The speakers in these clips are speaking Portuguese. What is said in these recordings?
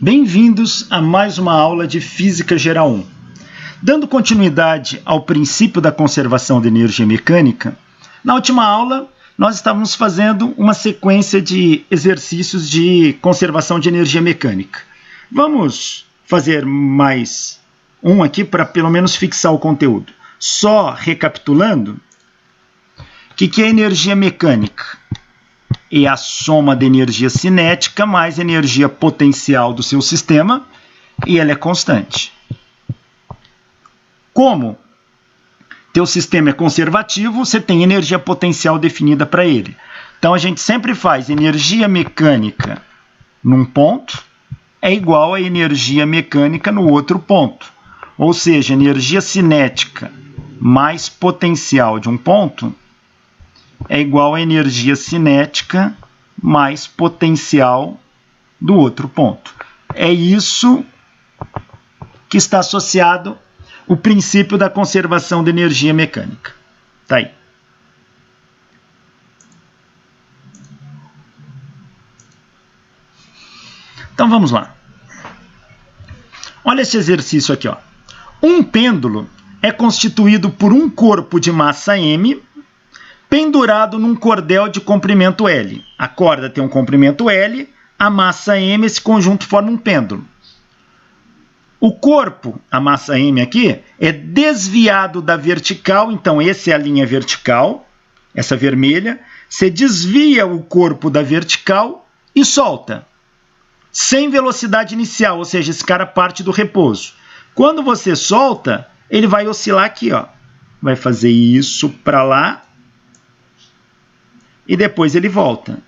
Bem-vindos a mais uma aula de Física Geral 1. Dando continuidade ao princípio da conservação de energia mecânica, na última aula nós estávamos fazendo uma sequência de exercícios de conservação de energia mecânica. Vamos fazer mais um aqui para pelo menos fixar o conteúdo. Só recapitulando, o que é energia mecânica? É a soma da energia cinética mais energia potencial do seu sistema, e ela é constante. Como teu sistema é conservativo, você tem energia potencial definida para ele. Então a gente sempre faz energia mecânica num ponto é igual a energia mecânica no outro ponto. Ou seja, energia cinética mais potencial de um ponto é igual a energia cinética mais potencial do outro ponto. É isso que está associado ao princípio da conservação de energia mecânica. Tá aí. Então vamos lá. Olha esse exercício aqui, ó. Um pêndulo é constituído por um corpo de massa m pendurado num cordel de comprimento L. A corda tem um comprimento L, a massa m, esse conjunto forma um pêndulo. O corpo, a massa m aqui, é desviado da vertical, então essa é a linha vertical, essa vermelha. Você desvia o corpo da vertical e solta, sem velocidade inicial, ou seja, esse cara parte do repouso. Quando você solta, ele vai oscilar aqui, ó. Vai fazer isso para lá, e depois ele volta.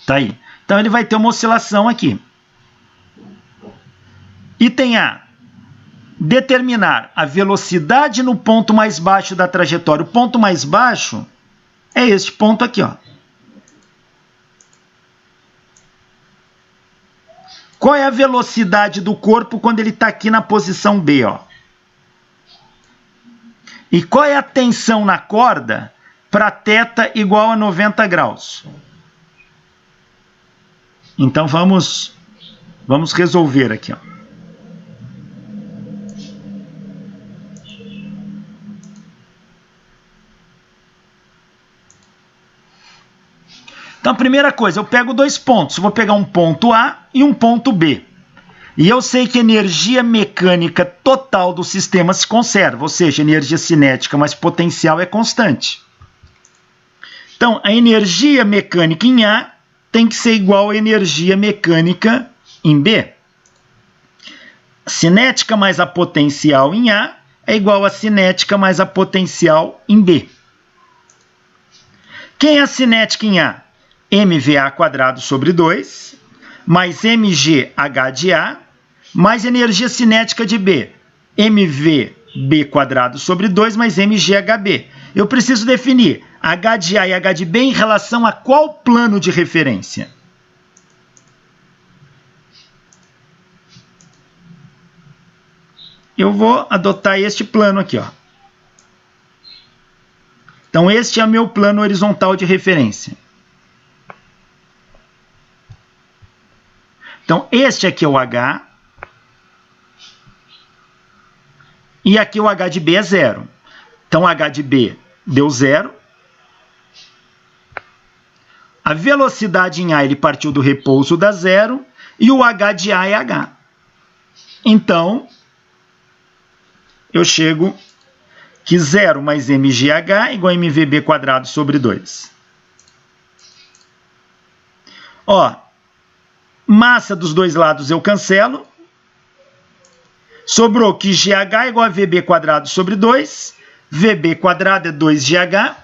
Tá aí. Então ele vai ter uma oscilação aqui. Item A. Determinar a velocidade no ponto mais baixo da trajetória. O ponto mais baixo é este ponto aqui, ó. Qual é a velocidade do corpo quando ele está aqui na posição B, ó? E qual é a tensão na corda para θ igual a 90 graus? Então vamos resolver aqui, ó. Então, a primeira coisa, eu pego dois pontos. Eu vou pegar um ponto A e um ponto B. E eu sei que a energia mecânica total do sistema se conserva, ou seja, energia cinética mais potencial é constante. Então, a energia mecânica em A tem que ser igual à energia mecânica em B. A cinética mais a potencial em A é igual a cinética mais a potencial em B. Quem é a cinética em A? mVA² sobre 2, mais mgh de A, mais energia cinética de B, mvB² sobre 2, mais mghb. Eu preciso definir h de A e h de B em relação a qual plano de referência? Eu vou adotar este plano aqui, ó. Então, este é o meu plano horizontal de referência. Então, este aqui é o H, e aqui o H de B é 0. Então, H de B deu 0. A velocidade em A, ele partiu do repouso da 0, e o H de A é H. Então, eu chego que 0 mais mgh é igual a mvB² sobre 2. Ó, massa dos dois lados eu cancelo. Sobrou que GH é igual a VB² sobre 2. VB² é 2GH.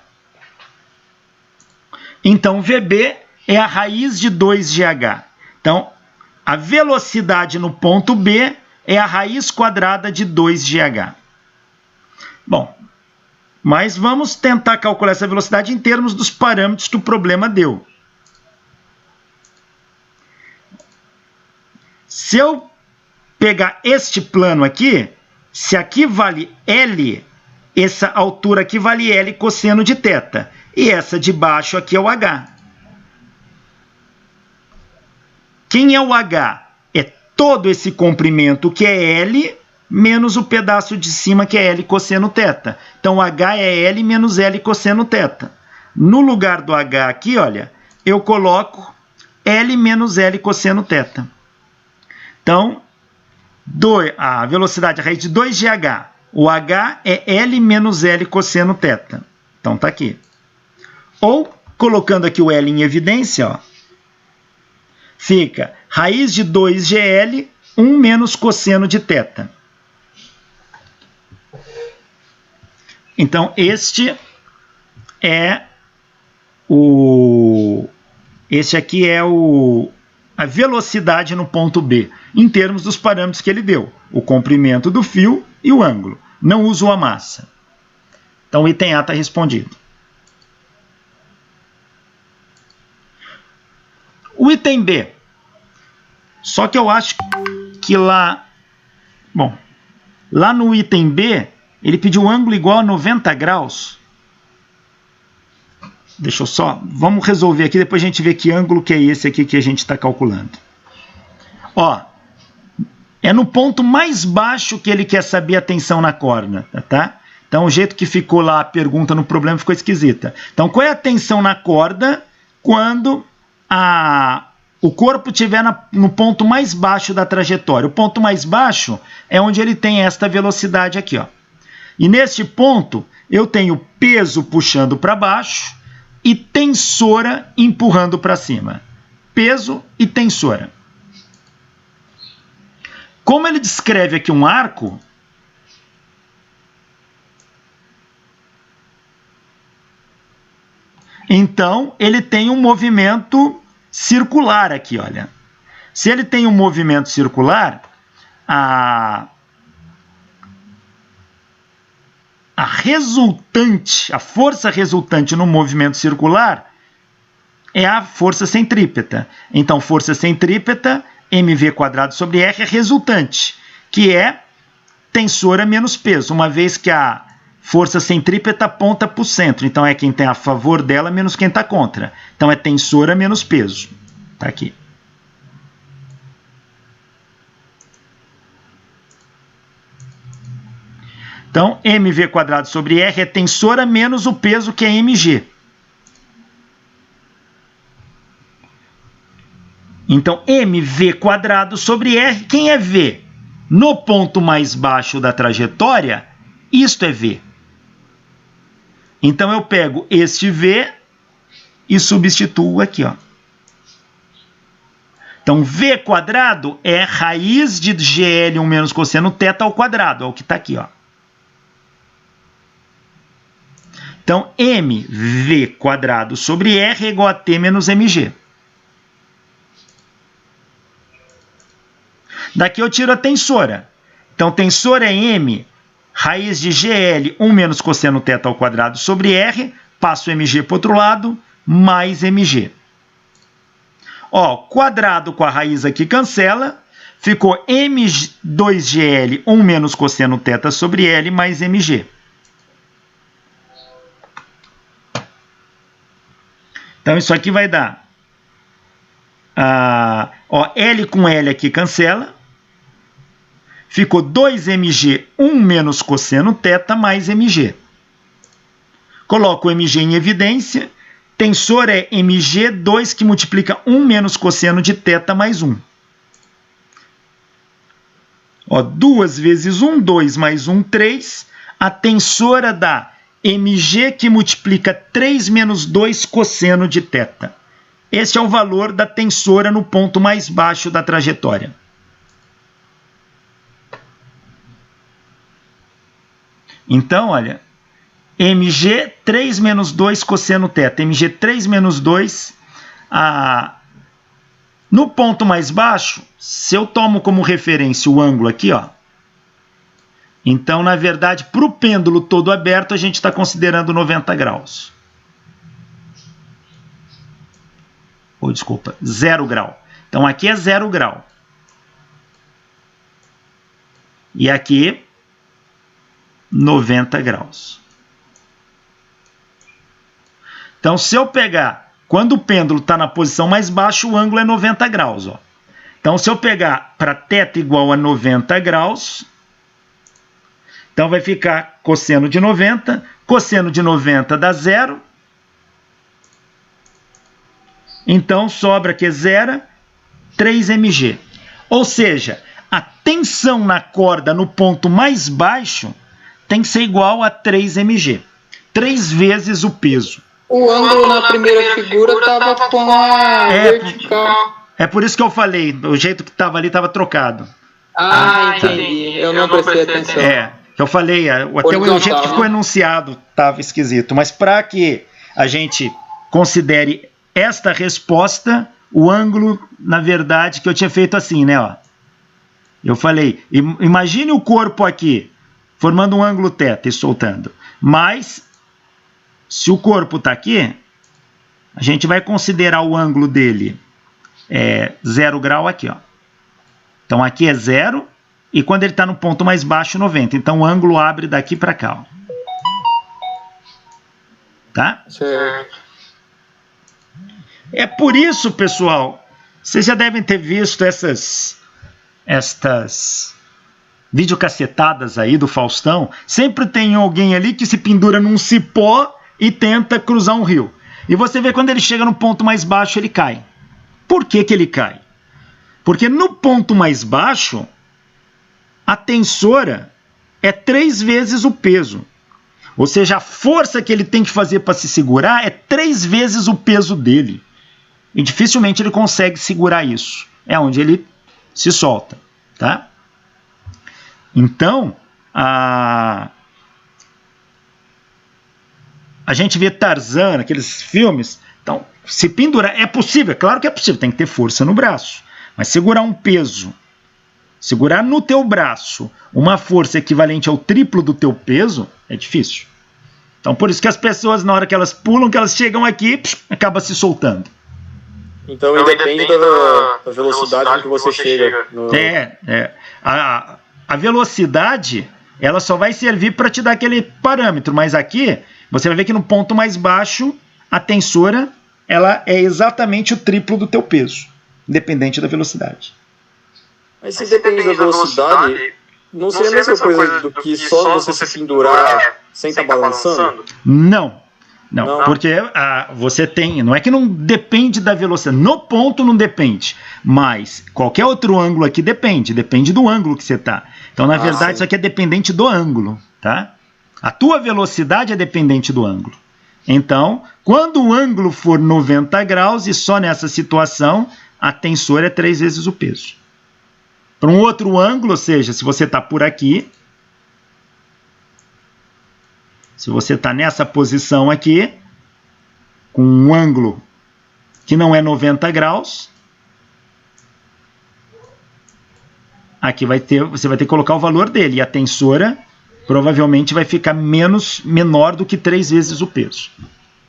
Então, VB é a raiz de 2GH. Então, a velocidade no ponto B é a raiz quadrada de 2GH. Bom, mas vamos tentar calcular essa velocidade em termos dos parâmetros que o problema deu. Se eu pegar este plano aqui, se aqui vale L, essa altura aqui vale L cosseno de θ. E essa de baixo aqui é o H. Quem é o H? É todo esse comprimento que é L menos o pedaço de cima que é L cosseno θ. Então, o H é L menos L cosseno θ. No lugar do H aqui, olha, eu coloco L menos L cosseno θ. Então, a velocidade, a raiz de 2GH. O H é L menos L cosseno θ. Então, tá aqui. Ou, colocando aqui o L em evidência, ó, fica raiz de 2GL, 1 menos cosseno de θ. Então, este aqui é a velocidade no ponto B, em termos dos parâmetros que ele deu, o comprimento do fio e o ângulo. Não uso a massa. Então, o item A está respondido. O item B. Só que eu acho que lá no item B, ele pediu ângulo igual a 90 graus. Deixa eu só... Vamos resolver aqui, depois a gente vê que ângulo que é esse aqui que a gente está calculando. Ó, é no ponto mais baixo que ele quer saber a tensão na corda, tá? Então, o jeito que ficou lá a pergunta no problema ficou esquisita. Então, qual é a tensão na corda quando o corpo estiver no ponto mais baixo da trajetória? O ponto mais baixo é onde ele tem esta velocidade aqui, ó. E neste ponto, eu tenho peso puxando para baixo e tensora empurrando para cima. Peso e tensora. Como ele descreve aqui um arco, então ele tem um movimento circular aqui, olha. Se ele tem um movimento circular, a força resultante no movimento circular é a força centrípeta. Então, força centrípeta, mv² sobre R, é resultante, que é tensora menos peso, uma vez que a força centrípeta aponta para o centro. Então, é quem tem a favor dela menos quem está contra. Então, é tensora menos peso. Está aqui. Então, mv² sobre R é tensora menos o peso, que é mg. Então, mv² sobre R, quem é V? No ponto mais baixo da trajetória, isto é V. Então, eu pego este V e substituo aqui, ó. Então, V² é raiz de GL 1 menos cosseno θ ao quadrado, é o que está aqui, ó. Então, mv² sobre R é igual a T menos mg. Daqui eu tiro a tensora. Então, tensora é m, raiz de GL 1 menos cosseno θ ao quadrado sobre R, passo mg para o outro lado, mais mg. Ó, quadrado com a raiz aqui cancela, ficou m2gl 1 menos cosseno θ sobre L mais mg. Então, isso aqui vai dar... L com L aqui cancela. Ficou 2mg 1 menos cosseno θ mais mg. Coloco o mg em evidência. Tensor é mg, 2 que multiplica 1 menos cosseno de θ mais 1. 2 vezes 1, 2 mais 1, 3. A tensora dá mg que multiplica 3 menos 2 cosseno de θ. Este é o valor da tensora no ponto mais baixo da trajetória. Então, olha, mg 3 menos 2 cosseno θ. mg 3 menos 2. No ponto mais baixo, se eu tomo como referência o ângulo aqui, ó, então, na verdade, para o pêndulo todo aberto, a gente está considerando 90 graus. Desculpa, 0 grau. Então, aqui é 0 grau. E aqui, 90 graus. Então, se eu pegar, quando o pêndulo está na posição mais baixa, o ângulo é 90 graus. Ó. Então, se eu pegar para θ igual a 90 graus, então vai ficar cosseno de 90. Cosseno de 90 dá 0. Então, sobra que é 0, 3 mg. Ou seja, a tensão na corda no ponto mais baixo tem que ser igual a 3 mg. 3 vezes o peso. O ângulo na primeira figura estava com a vertical. É por isso que eu falei, o jeito que estava ali estava trocado. Entendi. Eu não prestei atenção. Eu falei, até o jeito que ficou enunciado estava esquisito. Mas para que a gente considere esta resposta, o ângulo, na verdade, que eu tinha feito assim, né? Ó. Eu falei, imagine o corpo aqui, formando um ângulo θ e soltando. Mas, se o corpo está aqui, a gente vai considerar o ângulo dele 0 grau aqui. Ó. Então, aqui é 0, e quando ele está no ponto mais baixo, 90. Então, o ângulo abre daqui para cá. Ó. Tá? Certo. É por isso, pessoal, vocês já devem ter visto estas videocassetadas aí do Faustão. Sempre tem alguém ali que se pendura num cipó e tenta cruzar um rio. E você vê quando ele chega no ponto mais baixo, ele cai. Por que que ele cai? Porque no ponto mais baixo, a tensora é 3 vezes o peso. Ou seja, a força que ele tem que fazer para se segurar é 3 vezes o peso dele. E dificilmente ele consegue segurar isso. É onde ele se solta. Tá? Então, a gente vê Tarzan, aqueles filmes. Então, se pendurar, é possível, claro que é possível, tem que ter força no braço. Mas segurar um peso, segurar no teu braço uma força equivalente ao triplo do teu peso, é difícil. Então, por isso que as pessoas, na hora que elas pulam, que elas chegam aqui, acaba se soltando. Então, depende da velocidade com que você chega. A velocidade, ela só vai servir para te dar aquele parâmetro, mas aqui, você vai ver que no ponto mais baixo, a tensora, ela é exatamente o triplo do teu peso, independente da velocidade. Mas se depende da velocidade, não seria a mesma coisa do que só você se pendurar sem estar balançando? Não. Porque você tem, não é que não depende da velocidade, no ponto não depende, mas qualquer outro ângulo aqui depende do ângulo que você está. Então, na verdade, sim. Isso aqui é dependente do ângulo, tá? A tua velocidade é dependente do ângulo. Então, quando o ângulo for 90 graus, e só nessa situação, a tensora é 3 vezes o peso. Para um outro ângulo, ou seja, se você está por aqui, se você está nessa posição aqui, com um ângulo que não é 90 graus, aqui você vai ter que colocar o valor dele. E a tensora provavelmente vai ficar menor do que 3 vezes o peso.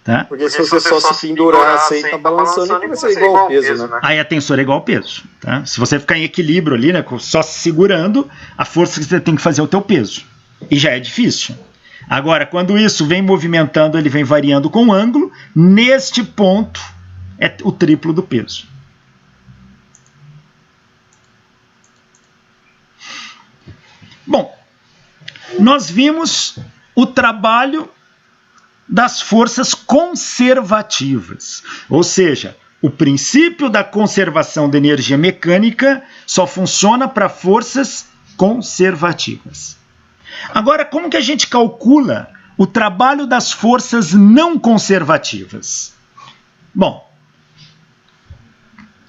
Tá? Porque se você só se pendurar sem estar balançando, vai ser igual ao peso, né? Aí a tensora é igual ao peso. Tá? Se você ficar em equilíbrio ali, né, só se segurando, a força que você tem que fazer é o teu peso. E já é difícil. Agora, quando isso vem movimentando, ele vem variando com o ângulo, neste ponto é o triplo do peso. Bom, nós vimos o trabalho das forças conservativas, ou seja, o princípio da conservação da energia mecânica só funciona para forças conservativas. Agora, como que a gente calcula o trabalho das forças não conservativas? Bom,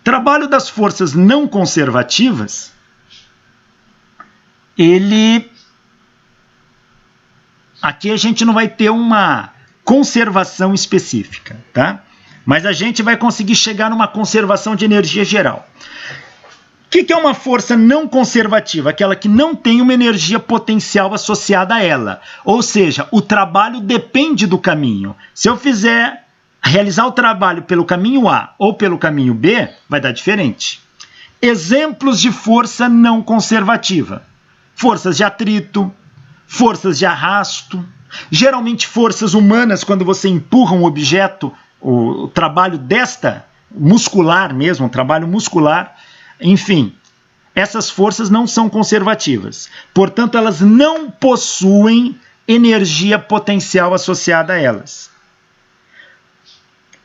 trabalho das forças não conservativas, aqui a gente não vai ter uma conservação específica, tá? Mas a gente vai conseguir chegar numa conservação de energia geral. O que é uma força não conservativa? Aquela que não tem uma energia potencial associada a ela. Ou seja, o trabalho depende do caminho. Se eu realizar o trabalho pelo caminho A ou pelo caminho B, vai dar diferente. Exemplos de força não conservativa. Forças de atrito, forças de arrasto, geralmente forças humanas quando você empurra um objeto, o trabalho muscular mesmo, um trabalho muscular, enfim, essas forças não são conservativas. Portanto, elas não possuem energia potencial associada a elas.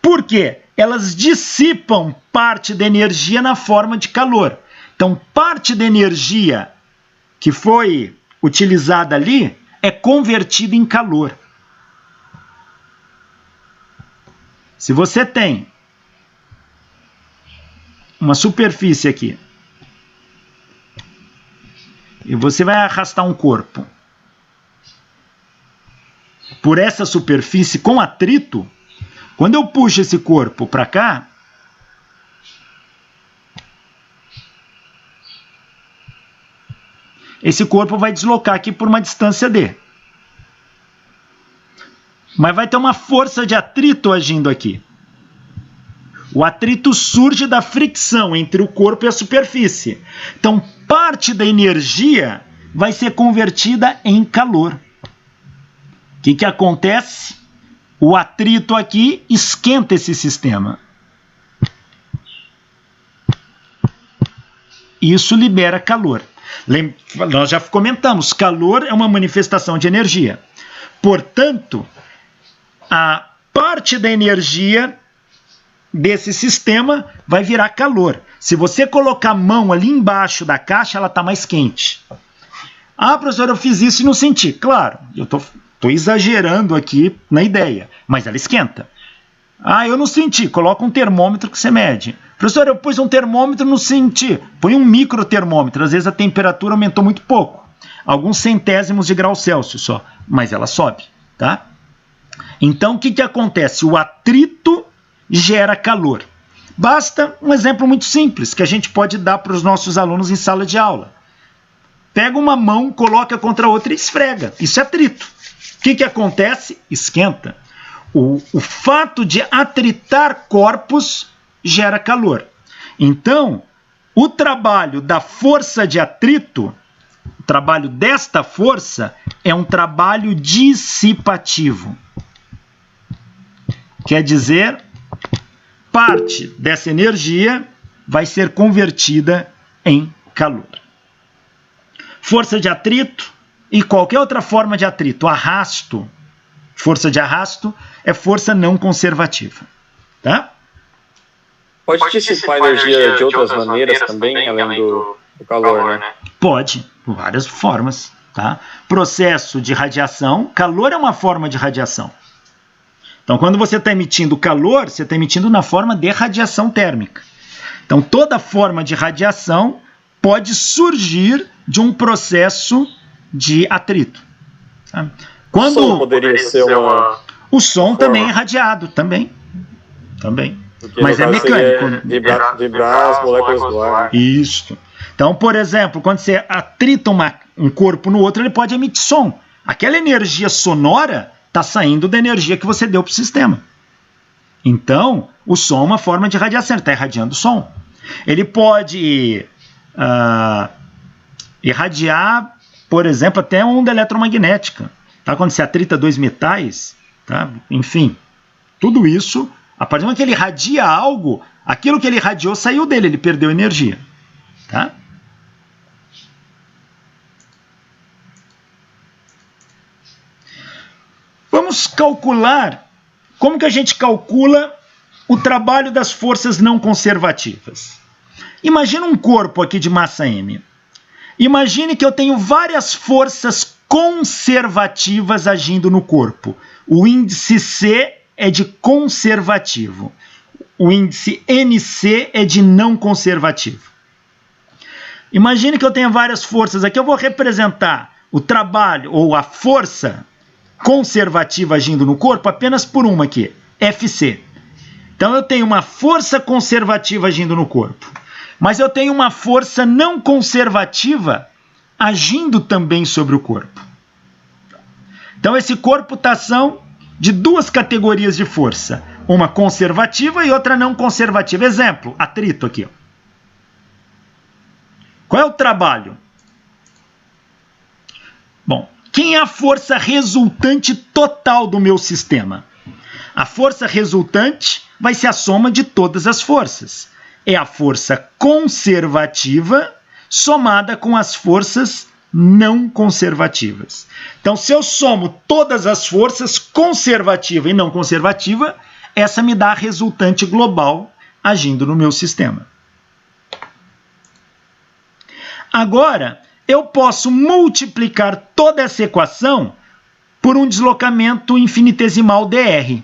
Por quê? Elas dissipam parte da energia na forma de calor. Então, parte da energia que foi utilizada ali é convertida em calor. Se você tem uma superfície aqui e você vai arrastar um corpo por essa superfície com atrito, quando eu puxo esse corpo para cá, esse corpo vai deslocar aqui por uma distância d. Mas vai ter uma força de atrito agindo aqui. O atrito surge da fricção entre o corpo e a superfície. Então, parte da energia vai ser convertida em calor. O que acontece? O atrito aqui esquenta esse sistema. Isso libera calor. Nós já comentamos, calor é uma manifestação de energia. Portanto, a parte da energia desse sistema vai virar calor. Se você colocar a mão ali embaixo da caixa, ela está mais quente. Ah, professor, eu fiz isso e não senti. Claro, eu estou exagerando aqui na ideia, mas ela esquenta. Ah, eu não senti. Coloca um termômetro que você mede. Professor, eu pus um termômetro e não senti. Põe um microtermômetro. Às vezes a temperatura aumentou muito pouco. Alguns centésimos de grau Celsius só. Mas ela sobe, tá? Então, o que acontece? O atrito gera calor. Basta um exemplo muito simples que a gente pode dar para os nossos alunos em sala de aula. Pega uma mão, coloca contra a outra e esfrega. Isso é atrito. O que acontece? Esquenta. O fato de atritar corpos gera calor. Então, o trabalho da força de atrito, o trabalho desta força, é um trabalho dissipativo. Quer dizer, parte dessa energia vai ser convertida em calor. Força de atrito e qualquer outra forma de atrito, arrasto, força de arrasto é força não conservativa. Tá? Pode dissipar energia de outras maneiras também, além do calor, né? Pode, por várias formas. Tá? Processo de radiação, calor é uma forma de radiação. Então, quando você está emitindo calor, você está emitindo na forma de radiação térmica. Então, toda forma de radiação pode surgir de um processo de atrito. Tá? Quando o som poderia ser uma... O som também é radiado, também. Porque mas é mecânico. Vibrar as moléculas do ar. Isso. Então, por exemplo, quando você atrita um corpo no outro, ele pode emitir som. Aquela energia sonora está saindo da energia que você deu para o sistema. Então, o som é uma forma de radiação, ele está irradiando o som. Ele pode irradiar, por exemplo, até onda eletromagnética. Tá? Quando você atrita dois metais, tá? Enfim, tudo isso, a partir do momento que ele irradia algo, aquilo que ele irradiou saiu dele, ele perdeu energia. Tá? Vamos calcular, como que a gente calcula o trabalho das forças não conservativas. Imagina um corpo aqui de massa M. Imagine que eu tenho várias forças conservativas agindo no corpo. O índice C é de conservativo. O índice NC é de não conservativo. Imagine que eu tenha várias forças aqui. Eu vou representar o trabalho ou a força conservativa agindo no corpo apenas por uma aqui, FC. Então eu tenho uma força conservativa agindo no corpo, mas eu tenho uma força não conservativa agindo também sobre o corpo. Então esse corpo está ação de duas categorias de força, uma conservativa e outra não conservativa. Exemplo, atrito aqui. Ó. Qual é o trabalho? Bom, Quem é a força resultante total do meu sistema? A força resultante vai ser a soma de todas as forças. É a força conservativa somada com as forças não conservativas. Então, se eu somo todas as forças, conservativa e não conservativa, essa me dá a resultante global agindo no meu sistema. Agora, eu posso multiplicar toda essa equação por um deslocamento infinitesimal dr.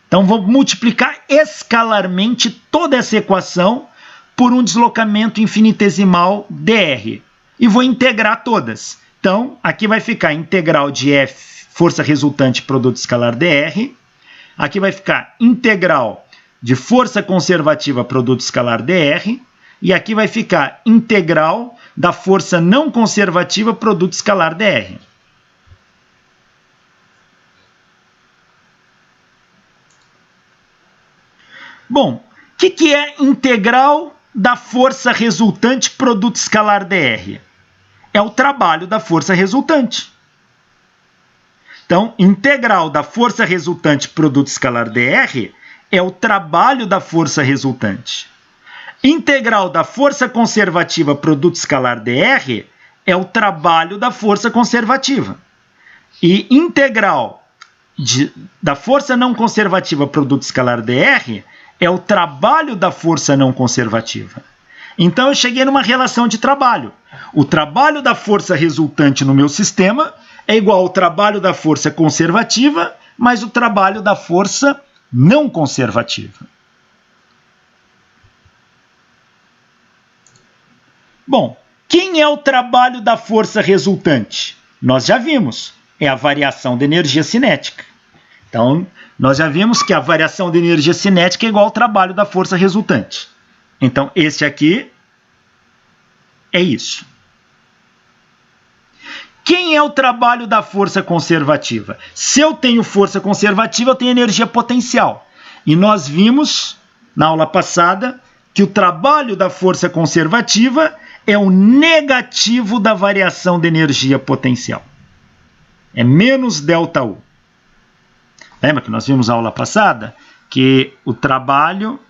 Então, vou multiplicar escalarmente toda essa equação por um deslocamento infinitesimal dr. E vou integrar todas. Então, aqui vai ficar integral de F, força resultante, produto escalar dr. Aqui vai ficar integral de força conservativa, produto escalar dr. E aqui vai ficar integral da força não conservativa, produto escalar dr. Bom, o que é integral da força resultante, produto escalar dr? É o trabalho da força resultante. Então, integral da força resultante, produto escalar dr, é o trabalho da força resultante. Integral da força conservativa, produto escalar dr, é o trabalho da força conservativa. E integral da força não conservativa, produto escalar dr, é o trabalho da força não conservativa. Então, eu cheguei numa relação de trabalho. O trabalho da força resultante no meu sistema é igual ao trabalho da força conservativa mais o trabalho da força não conservativa. Bom, quem é o trabalho da força resultante? Nós já vimos, é a variação da energia cinética. Então, nós já vimos que a variação de energia cinética é igual ao trabalho da força resultante. Então, esse aqui é isso. Quem é o trabalho da força conservativa? Se eu tenho força conservativa, eu tenho energia potencial. E nós vimos, na aula passada, que o trabalho da força conservativa é o negativo da variação de energia potencial. É menos ΔU. Lembra que nós vimos na aula passada que o trabalho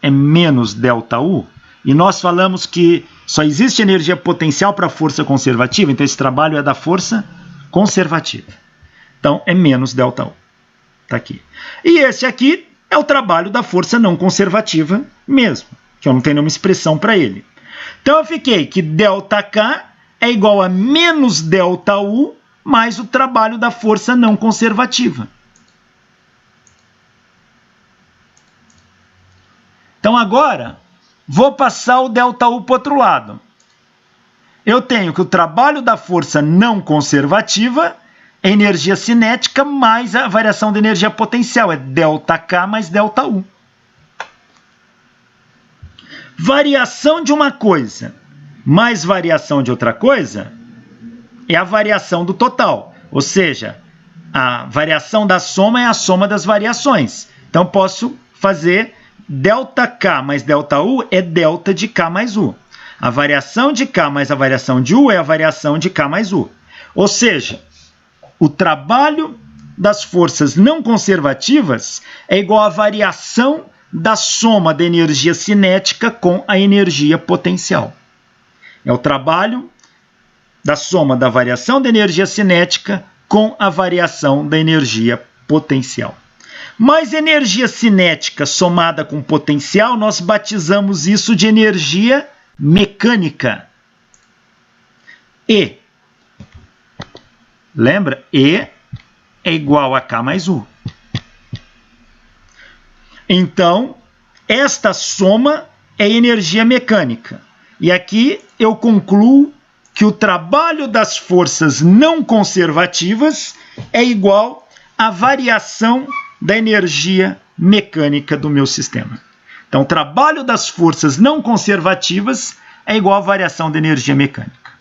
é menos ΔU? E nós falamos que só existe energia potencial para a força conservativa, então esse trabalho é da força conservativa. Então é menos ΔU. Está aqui. E esse aqui é o trabalho da força não conservativa mesmo, que eu não tenho nenhuma expressão para ele. Então eu fiquei que ΔK é igual a menos ΔU mais o trabalho da força não conservativa. Então agora, vou passar o ΔU para o outro lado. Eu tenho que o trabalho da força não conservativa é energia cinética mais a variação de energia potencial. É ΔK mais ΔU. Variação de uma coisa mais variação de outra coisa é a variação do total. Ou seja, a variação da soma é a soma das variações. Então, posso fazer ΔK mais ΔU é delta de K mais U. A variação de K mais a variação de U é a variação de K mais U. Ou seja, o trabalho das forças não conservativas é igual à variação da soma da energia cinética com a energia potencial. É o trabalho da soma da variação da energia cinética com a variação da energia potencial. Mas energia cinética somada com potencial, nós batizamos isso de energia mecânica. E, lembra? E é igual a K mais U. Então, esta soma é energia mecânica. E aqui eu concluo que o trabalho das forças não conservativas é igual à variação da energia mecânica do meu sistema. Então, o trabalho das forças não conservativas é igual à variação da energia mecânica.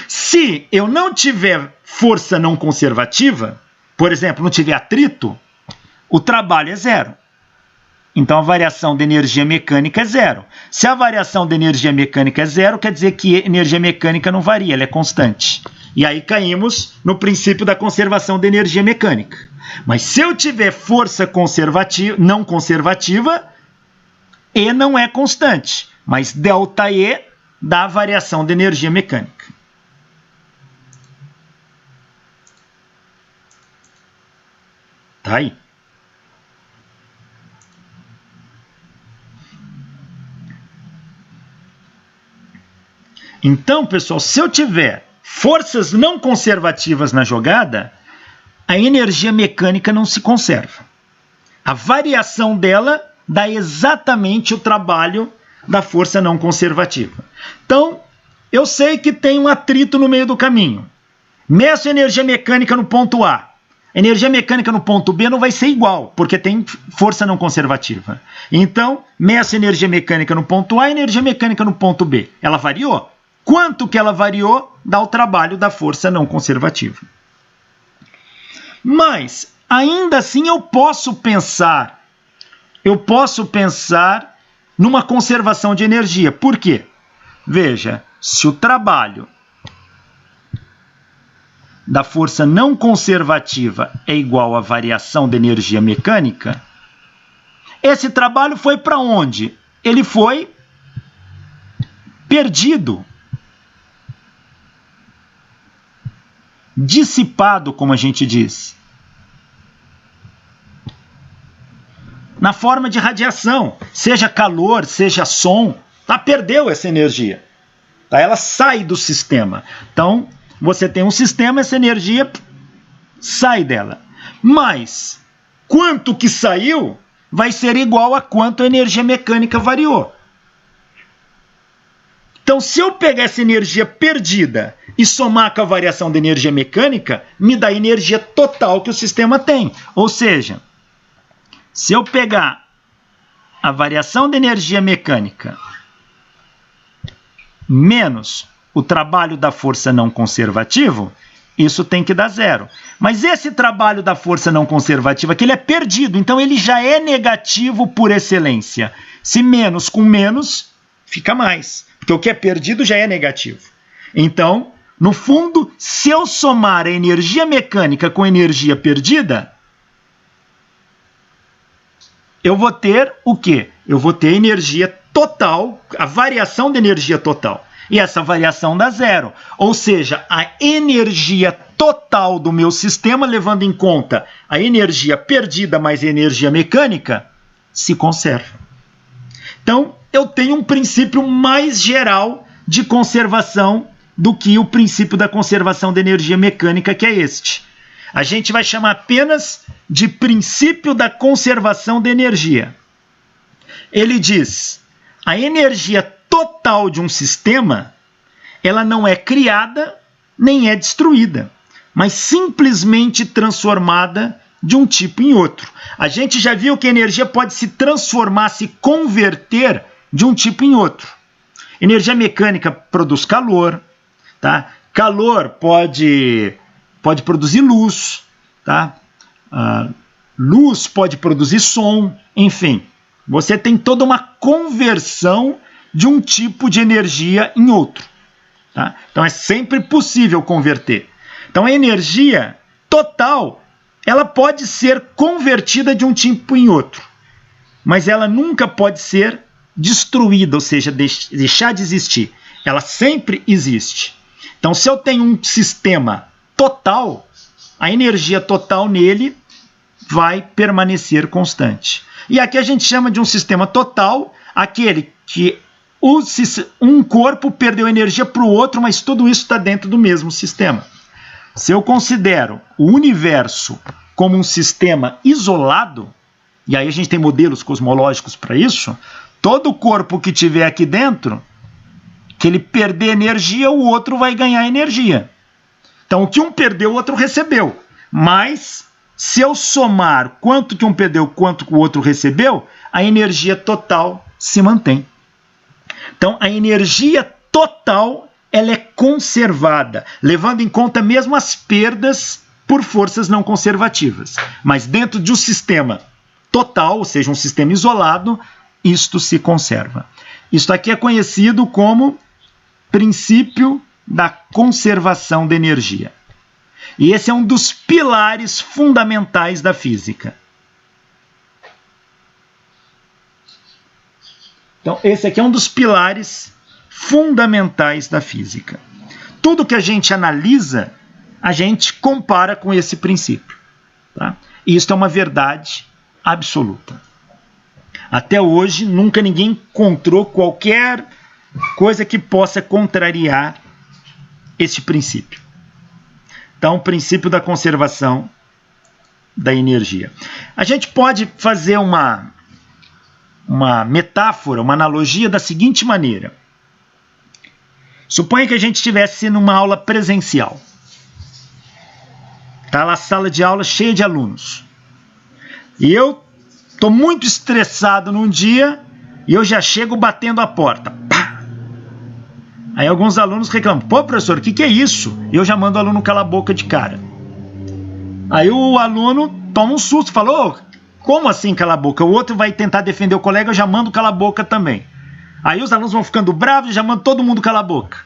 Se eu não tiver força não conservativa, por exemplo, não tiver atrito, o trabalho é zero. Então a variação de energia mecânica é zero. Se a variação de energia mecânica é zero, quer dizer que energia mecânica não varia, ela é constante. E aí caímos no princípio da conservação de energia mecânica. Mas se eu tiver força conservativa, não conservativa, E não é constante, mas ΔE dá a variação de energia mecânica. Tá aí. Então, pessoal, se eu tiver forças não conservativas na jogada, a energia mecânica não se conserva. A variação dela dá exatamente o trabalho da força não conservativa. Então, eu sei que tem um atrito no meio do caminho. Meço energia mecânica no ponto A. A energia mecânica no ponto B não vai ser igual, porque tem força não conservativa. Então, meço energia mecânica no ponto A e energia mecânica no ponto B. Ela variou? Quanto que ela variou dá o trabalho da força não conservativa. Mas, ainda assim, eu posso pensar numa conservação de energia. Por quê? Veja, se o trabalho da força não conservativa é igual à variação de energia mecânica, esse trabalho foi para onde? Ele foi perdido. Dissipado, como a gente diz. Na forma de radiação, seja calor, seja som, perdeu essa energia. Ela sai do sistema. Então, você tem um sistema, essa energia sai dela. Mas, quanto que saiu vai ser igual a quanto a energia mecânica variou. Então, se eu pegar essa energia perdida e somar com a variação de energia mecânica, me dá a energia total que o sistema tem. Ou seja, se eu pegar a variação de energia mecânica menos o trabalho da força não conservativa, isso tem que dar zero. Mas esse trabalho da força não conservativa, que ele é perdido, então ele já é negativo por excelência. Se menos com menos, fica mais. Porque o que é perdido já é negativo. Então, no fundo, se eu somar a energia mecânica com a energia perdida, eu vou ter o quê? Eu vou ter energia total, a variação de energia total. E essa variação dá zero. Ou seja, a energia total do meu sistema, levando em conta a energia perdida mais a energia mecânica, se conserva. Então, eu tenho um princípio mais geral de conservação do que o princípio da conservação de energia mecânica, que é este. A gente vai chamar apenas de princípio da conservação de energia. Ele diz: a energia total de um sistema, ela não é criada nem é destruída, mas simplesmente transformada de um tipo em outro. A gente já viu que a energia pode se transformar, se converter de um tipo em outro. Energia mecânica produz calor, tá? Calor pode produzir luz, tá? Luz pode produzir som, enfim. Você tem toda uma conversão de um tipo de energia em outro. Tá? Então é sempre possível converter. Então a energia total, ela pode ser convertida de um tipo em outro, mas ela nunca pode ser destruída, ou seja, deixar de existir. Ela sempre existe. Então, se eu tenho um sistema total, a energia total nele vai permanecer constante. E aqui a gente chama de um sistema total aquele que um corpo perdeu energia para o outro, mas tudo isso está dentro do mesmo sistema. Se eu considero o universo como um sistema isolado, e aí a gente tem modelos cosmológicos para isso, todo corpo que tiver aqui dentro, que ele perder energia, o outro vai ganhar energia. Então, o que um perdeu, o outro recebeu. Mas, se eu somar quanto que um perdeu, quanto que o outro recebeu, a energia total se mantém. Então, a energia total, ela é conservada, levando em conta mesmo as perdas por forças não conservativas. Mas dentro de um sistema total, ou seja, um sistema isolado, isto se conserva. Isto aqui é conhecido como princípio da conservação da energia. E esse é um dos pilares fundamentais da física. Então, esse aqui é um dos pilares fundamentais da física. Tudo que a gente analisa, a gente compara com esse princípio. Tá? E isso é uma verdade absoluta. Até hoje, nunca ninguém encontrou qualquer coisa que possa contrariar esse princípio. Então, o princípio da conservação da energia. A gente pode fazer uma metáfora, uma analogia da seguinte maneira. Suponha que a gente estivesse numa aula presencial. Está lá a sala de aula cheia de alunos. E eu estou muito estressado num dia e eu já chego batendo a porta. Pá! Aí alguns alunos reclamam, pô, professor, o que é isso? E eu já mando o aluno calar a boca de cara. Aí o aluno toma um susto, fala, como assim calar a boca? O outro vai tentar defender o colega, eu já mando calar a boca também. Aí os alunos vão ficando bravos e já mandam todo mundo calar a boca.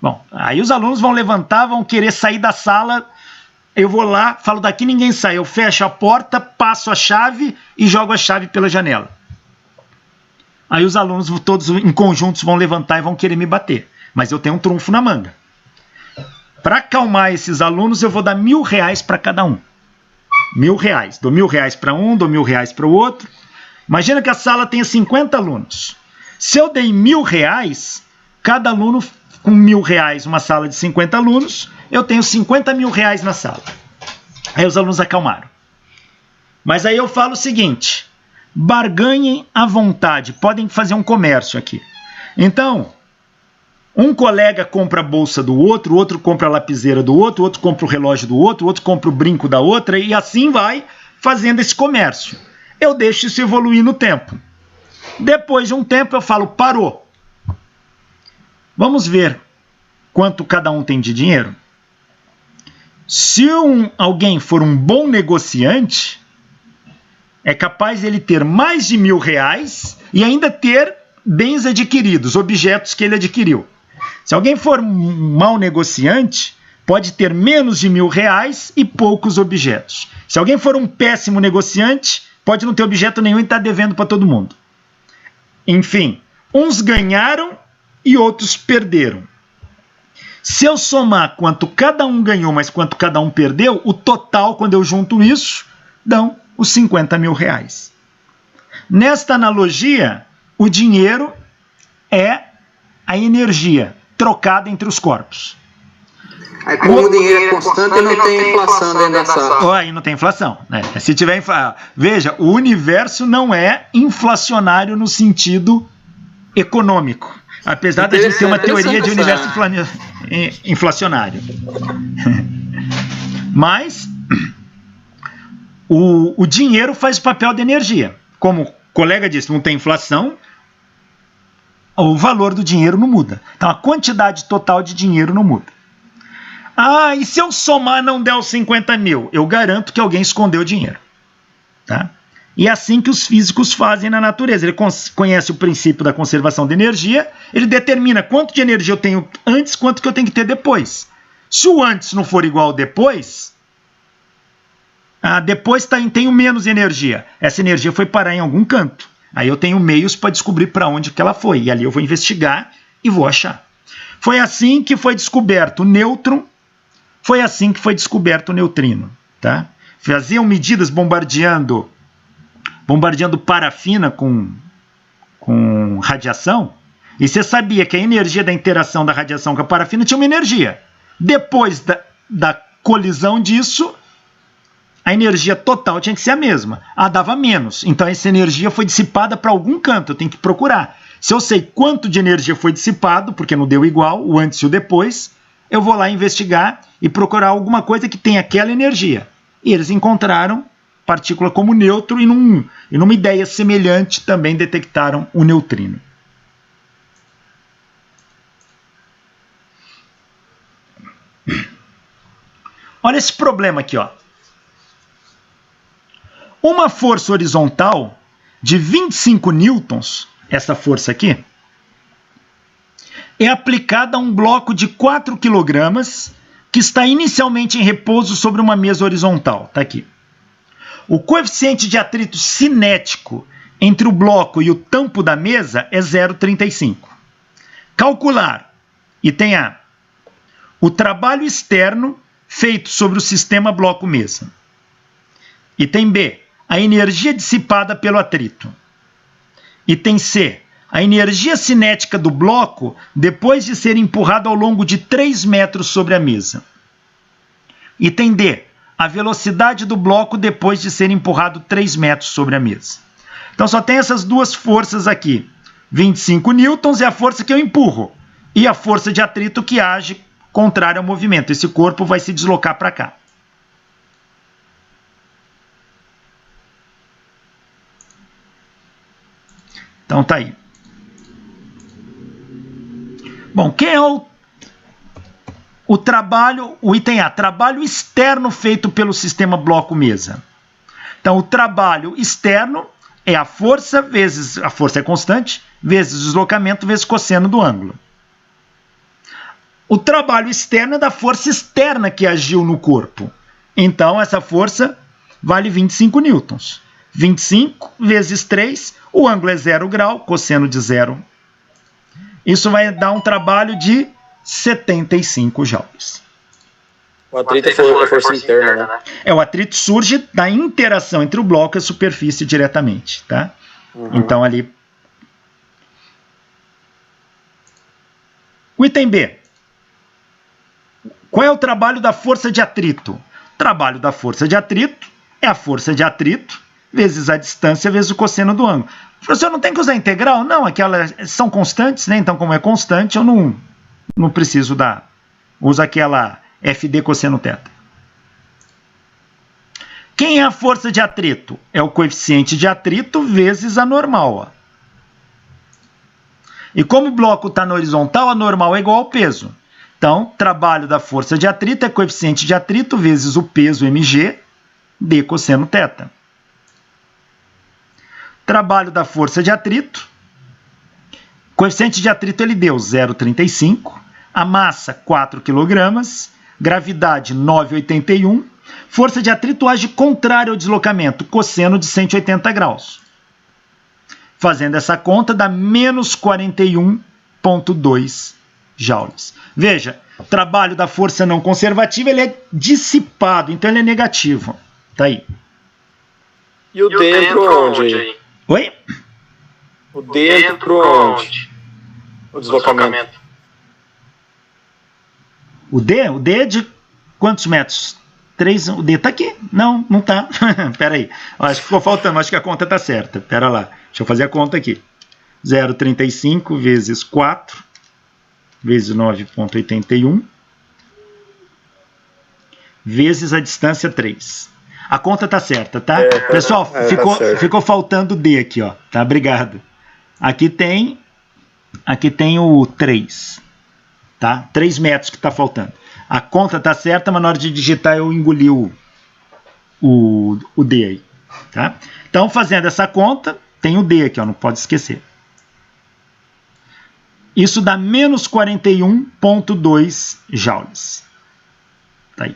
Bom, aí os alunos vão levantar, vão querer sair da sala, eu vou lá, falo daqui ninguém sai, eu fecho a porta, passo a chave e jogo a chave pela janela. Aí os alunos todos em conjuntos vão levantar e vão querer me bater. Mas eu tenho um trunfo na manga. Para acalmar esses alunos, eu vou dar R$1.000 para cada um. R$1.000. Dou R$1.000 para um, dou R$1.000 para o outro. Imagina que a sala tenha 50 alunos. Se eu dei R$1.000, cada aluno com R$1.000, uma sala de 50 alunos, eu tenho R$50.000 na sala. Aí os alunos acalmaram. Mas aí eu falo o seguinte, barganhem à vontade, podem fazer um comércio aqui. Então, um colega compra a bolsa do outro, o outro compra a lapiseira do outro, o outro compra o relógio do outro, o outro compra o brinco da outra, e assim vai fazendo esse comércio. Eu deixo isso evoluir no tempo. Depois de um tempo eu falo, parou. Vamos ver quanto cada um tem de dinheiro? Se alguém for um bom negociante, é capaz ele ter mais de R$1.000 e ainda ter bens adquiridos, objetos que ele adquiriu. Se alguém for um mau negociante, pode ter menos de R$1.000 e poucos objetos. Se alguém for um péssimo negociante, pode não ter objeto nenhum e estar devendo para todo mundo. Enfim, uns ganharam e outros perderam. Se eu somar quanto cada um ganhou, mas quanto cada um perdeu, o total, quando eu junto isso, dão os R$50.000. Nesta analogia, o dinheiro é a energia trocada entre os corpos. Aí como o dinheiro é constante, não tem inflação dentro da sala. Aí não tem inflação, né? Se tiver veja, o universo não é inflacionário no sentido econômico. Apesar da gente ter uma teoria de universo inflacionário. Mas o dinheiro faz o papel de energia. Como o colega disse, não tem inflação, o valor do dinheiro não muda. Então a quantidade total de dinheiro não muda. Ah, e se eu somar não der os 50 mil? Eu garanto que alguém escondeu o dinheiro. Tá? E é assim que os físicos fazem na natureza. Ele conhece o princípio da conservação de energia, ele determina quanto de energia eu tenho antes, quanto que eu tenho que ter depois. Se o antes não for igual ao depois, depois tenho menos energia. Essa energia foi parar em algum canto. Aí eu tenho meios para descobrir para onde que ela foi. E ali eu vou investigar e vou achar. Foi assim que foi descoberto o nêutron, foi assim que foi descoberto o neutrino. Tá? Faziam medidas bombardeando parafina com radiação, e você sabia que a energia da interação da radiação com a parafina tinha uma energia. Depois da colisão disso, a energia total tinha que ser a mesma. Dava menos. Então essa energia foi dissipada para algum canto, eu tenho que procurar. Se eu sei quanto de energia foi dissipado, porque não deu igual, o antes e o depois, eu vou lá investigar e procurar alguma coisa que tenha aquela energia. E eles encontraram partícula como nêutron e numa ideia semelhante também detectaram o neutrino. Olha esse problema aqui, ó. Uma força horizontal de 25 newtons, essa força aqui, é aplicada a um bloco de 4 kg que está inicialmente em repouso sobre uma mesa horizontal. Está aqui. O coeficiente de atrito cinético entre o bloco e o tampo da mesa é 0,35. Calcular, item A, o trabalho externo feito sobre o sistema bloco-mesa. Item B, a energia dissipada pelo atrito. Item C, a energia cinética do bloco depois de ser empurrado ao longo de 3 metros sobre a mesa. Item D, a velocidade do bloco depois de ser empurrado 3 metros sobre a mesa. Então só tem essas duas forças aqui. 25 newtons é a força que eu empurro e a força de atrito que age contrária ao movimento. Esse corpo vai se deslocar para cá. Então tá aí. Bom, quem é o trabalho, o item A, trabalho externo feito pelo sistema bloco-mesa. Então, o trabalho externo é a força vezes, a força é constante, vezes o deslocamento, vezes cosseno do ângulo. O trabalho externo é da força externa que agiu no corpo. Então, essa força vale 25 newtons. 25 vezes 3, o ângulo é 0 grau, cosseno de 0. Isso vai dar um trabalho de 75 joules. O atrito é a força interna, né? O atrito surge da interação entre o bloco e a superfície diretamente, tá? Então, ali... O item B. Qual é o trabalho da força de atrito? O trabalho da força de atrito é a força de atrito vezes a distância vezes o cosseno do ângulo. Professor, não tem que usar integral? Não, aquelas são constantes, né? Então, como é constante, eu não preciso dar. Uso aquela FD cosseno θ. Quem é a força de atrito? É o coeficiente de atrito vezes a normal. Ó. E como o bloco está na horizontal, a normal é igual ao peso. Então, trabalho da força de atrito é coeficiente de atrito vezes o peso mg d cosseno θ. Trabalho da força de atrito. Coeficiente de atrito ele deu 0,35. A massa 4 kg. Gravidade 9,81. Força de atrito age contrário ao deslocamento, cosseno de 180 graus. Fazendo essa conta dá menos 41,2 joules. Veja, o trabalho da força não conservativa ele é dissipado, então ele é negativo. Tá aí. E o dentro onde? Oi? O dentro onde? O deslocamento. O D é de quantos metros? 3, o D tá aqui. Não tá. Pera aí. Acho que ficou faltando, acho que a conta tá certa. Pera lá. Deixa eu fazer a conta aqui. 0,35 vezes 4 vezes 9,81 vezes a distância 3. A conta tá certa, tá? Pessoal, ficou faltando o D aqui, ó. Tá? Obrigado. Aqui tem o 3. Tá? 3 metros que tá faltando. A conta tá certa, mas na hora de digitar eu engoli o D aí. Tá? Então, fazendo essa conta, tem o D aqui, ó, não pode esquecer. Isso dá menos 41,2 joules. Tá aí.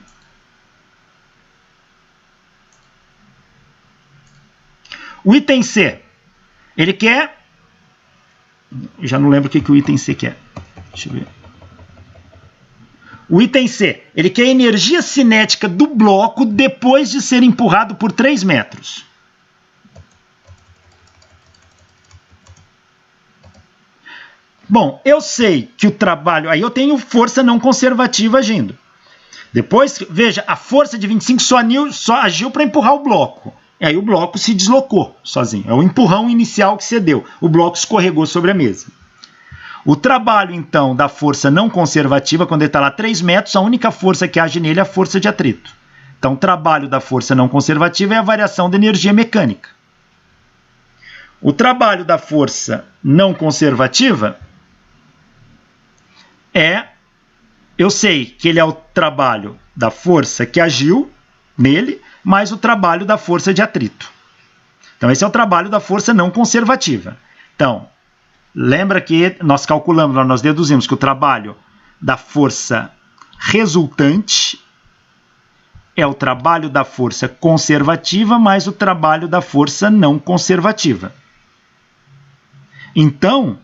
O item C, ele quer... Já não lembro o que o item C quer. Deixa eu ver. O item C, ele quer a energia cinética do bloco depois de ser empurrado por 3 metros. Bom, eu sei que o trabalho... Aí eu tenho força não conservativa agindo. Depois, veja, a força de 25 só agiu para empurrar o bloco. E aí o bloco se deslocou sozinho. É o empurrão inicial que cedeu. O bloco escorregou sobre a mesa. O trabalho, então, da força não conservativa, quando ele está lá 3 metros, a única força que age nele é a força de atrito. Então, o trabalho da força não conservativa é a variação da energia mecânica. O trabalho da força não conservativa eu sei que ele é o trabalho da força que agiu nele, mais o trabalho da força de atrito. Então, esse é o trabalho da força não conservativa. Então, lembra que nós calculamos, nós deduzimos que o trabalho da força resultante é o trabalho da força conservativa mais o trabalho da força não conservativa. Então,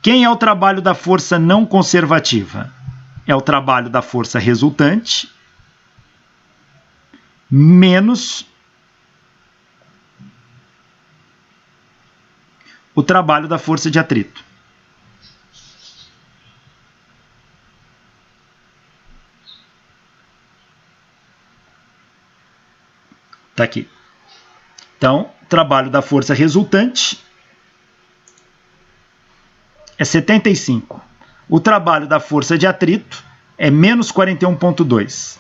quem é o trabalho da força não conservativa? É o trabalho da força resultante menos o trabalho da força de atrito. Está aqui. Então, o trabalho da força resultante é 75. O trabalho da força de atrito é menos 41,2.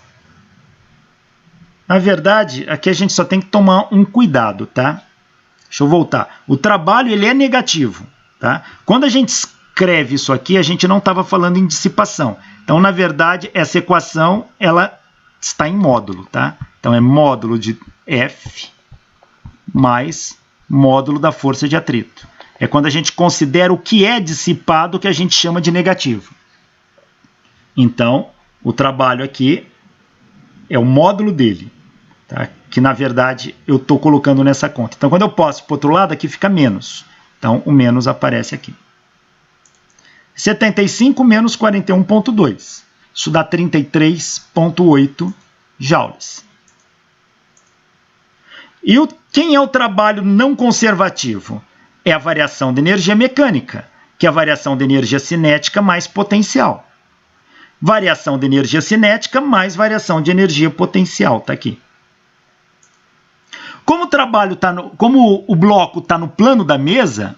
Na verdade, aqui a gente só tem que tomar um cuidado, tá? Deixa eu voltar. O trabalho ele é negativo, tá? Quando a gente escreve isso aqui, a gente não estava falando em dissipação. Então, na verdade, essa equação ela está em módulo, tá? Então, é módulo de F mais módulo da força de atrito. É quando a gente considera o que é dissipado que a gente chama de negativo. Então, o trabalho aqui é o módulo dele, tá? Que na verdade eu estou colocando nessa conta. Então, quando eu posto para o outro lado, aqui fica menos. Então, o menos aparece aqui. 75 menos 41,2. Isso dá 33,8 joules. E quem é o trabalho não conservativo? É a variação de energia mecânica, que é a variação de energia cinética mais potencial. Variação de energia cinética mais variação de energia potencial, está aqui. Como o trabalho como o bloco está no plano da mesa,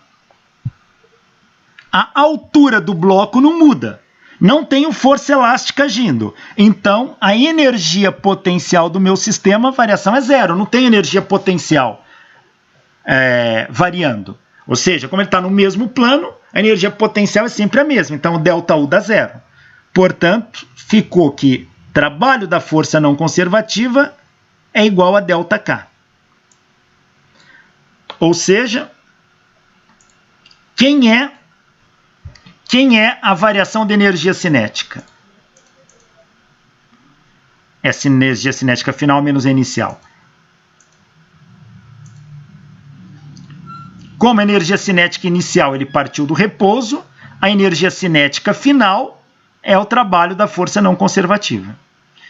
a altura do bloco não muda. Não tenho força elástica agindo. Então, a energia potencial do meu sistema, a variação é zero. Não tem energia potencial variando. Ou seja, como ele está no mesmo plano, a energia potencial é sempre a mesma. Então, o ΔU dá zero. Portanto, ficou que trabalho da força não conservativa é igual a ΔK. Ou seja, quem é a variação de energia cinética? Essa energia cinética final menos a inicial. Como a energia cinética inicial ele partiu do repouso, a energia cinética final é o trabalho da força não conservativa.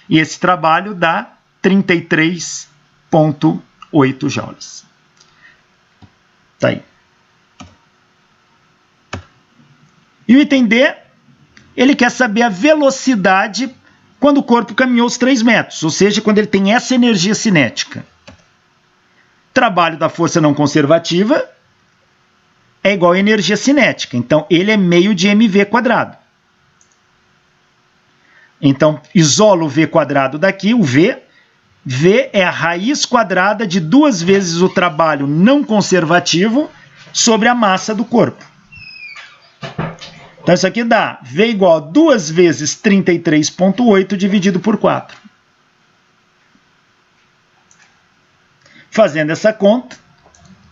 E esse trabalho dá 33,8 joules. Tá aí. E o item D, ele quer saber a velocidade quando o corpo caminhou os 3 metros, ou seja, quando ele tem essa energia cinética. Trabalho da força não conservativa é igual a energia cinética, então ele é meio de mv quadrado. Então, isolo o v quadrado daqui, o v. V é a raiz quadrada de 2 vezes o trabalho não conservativo sobre a massa do corpo. Então, isso aqui dá V igual a 2 vezes 33,8 dividido por 4. Fazendo essa conta,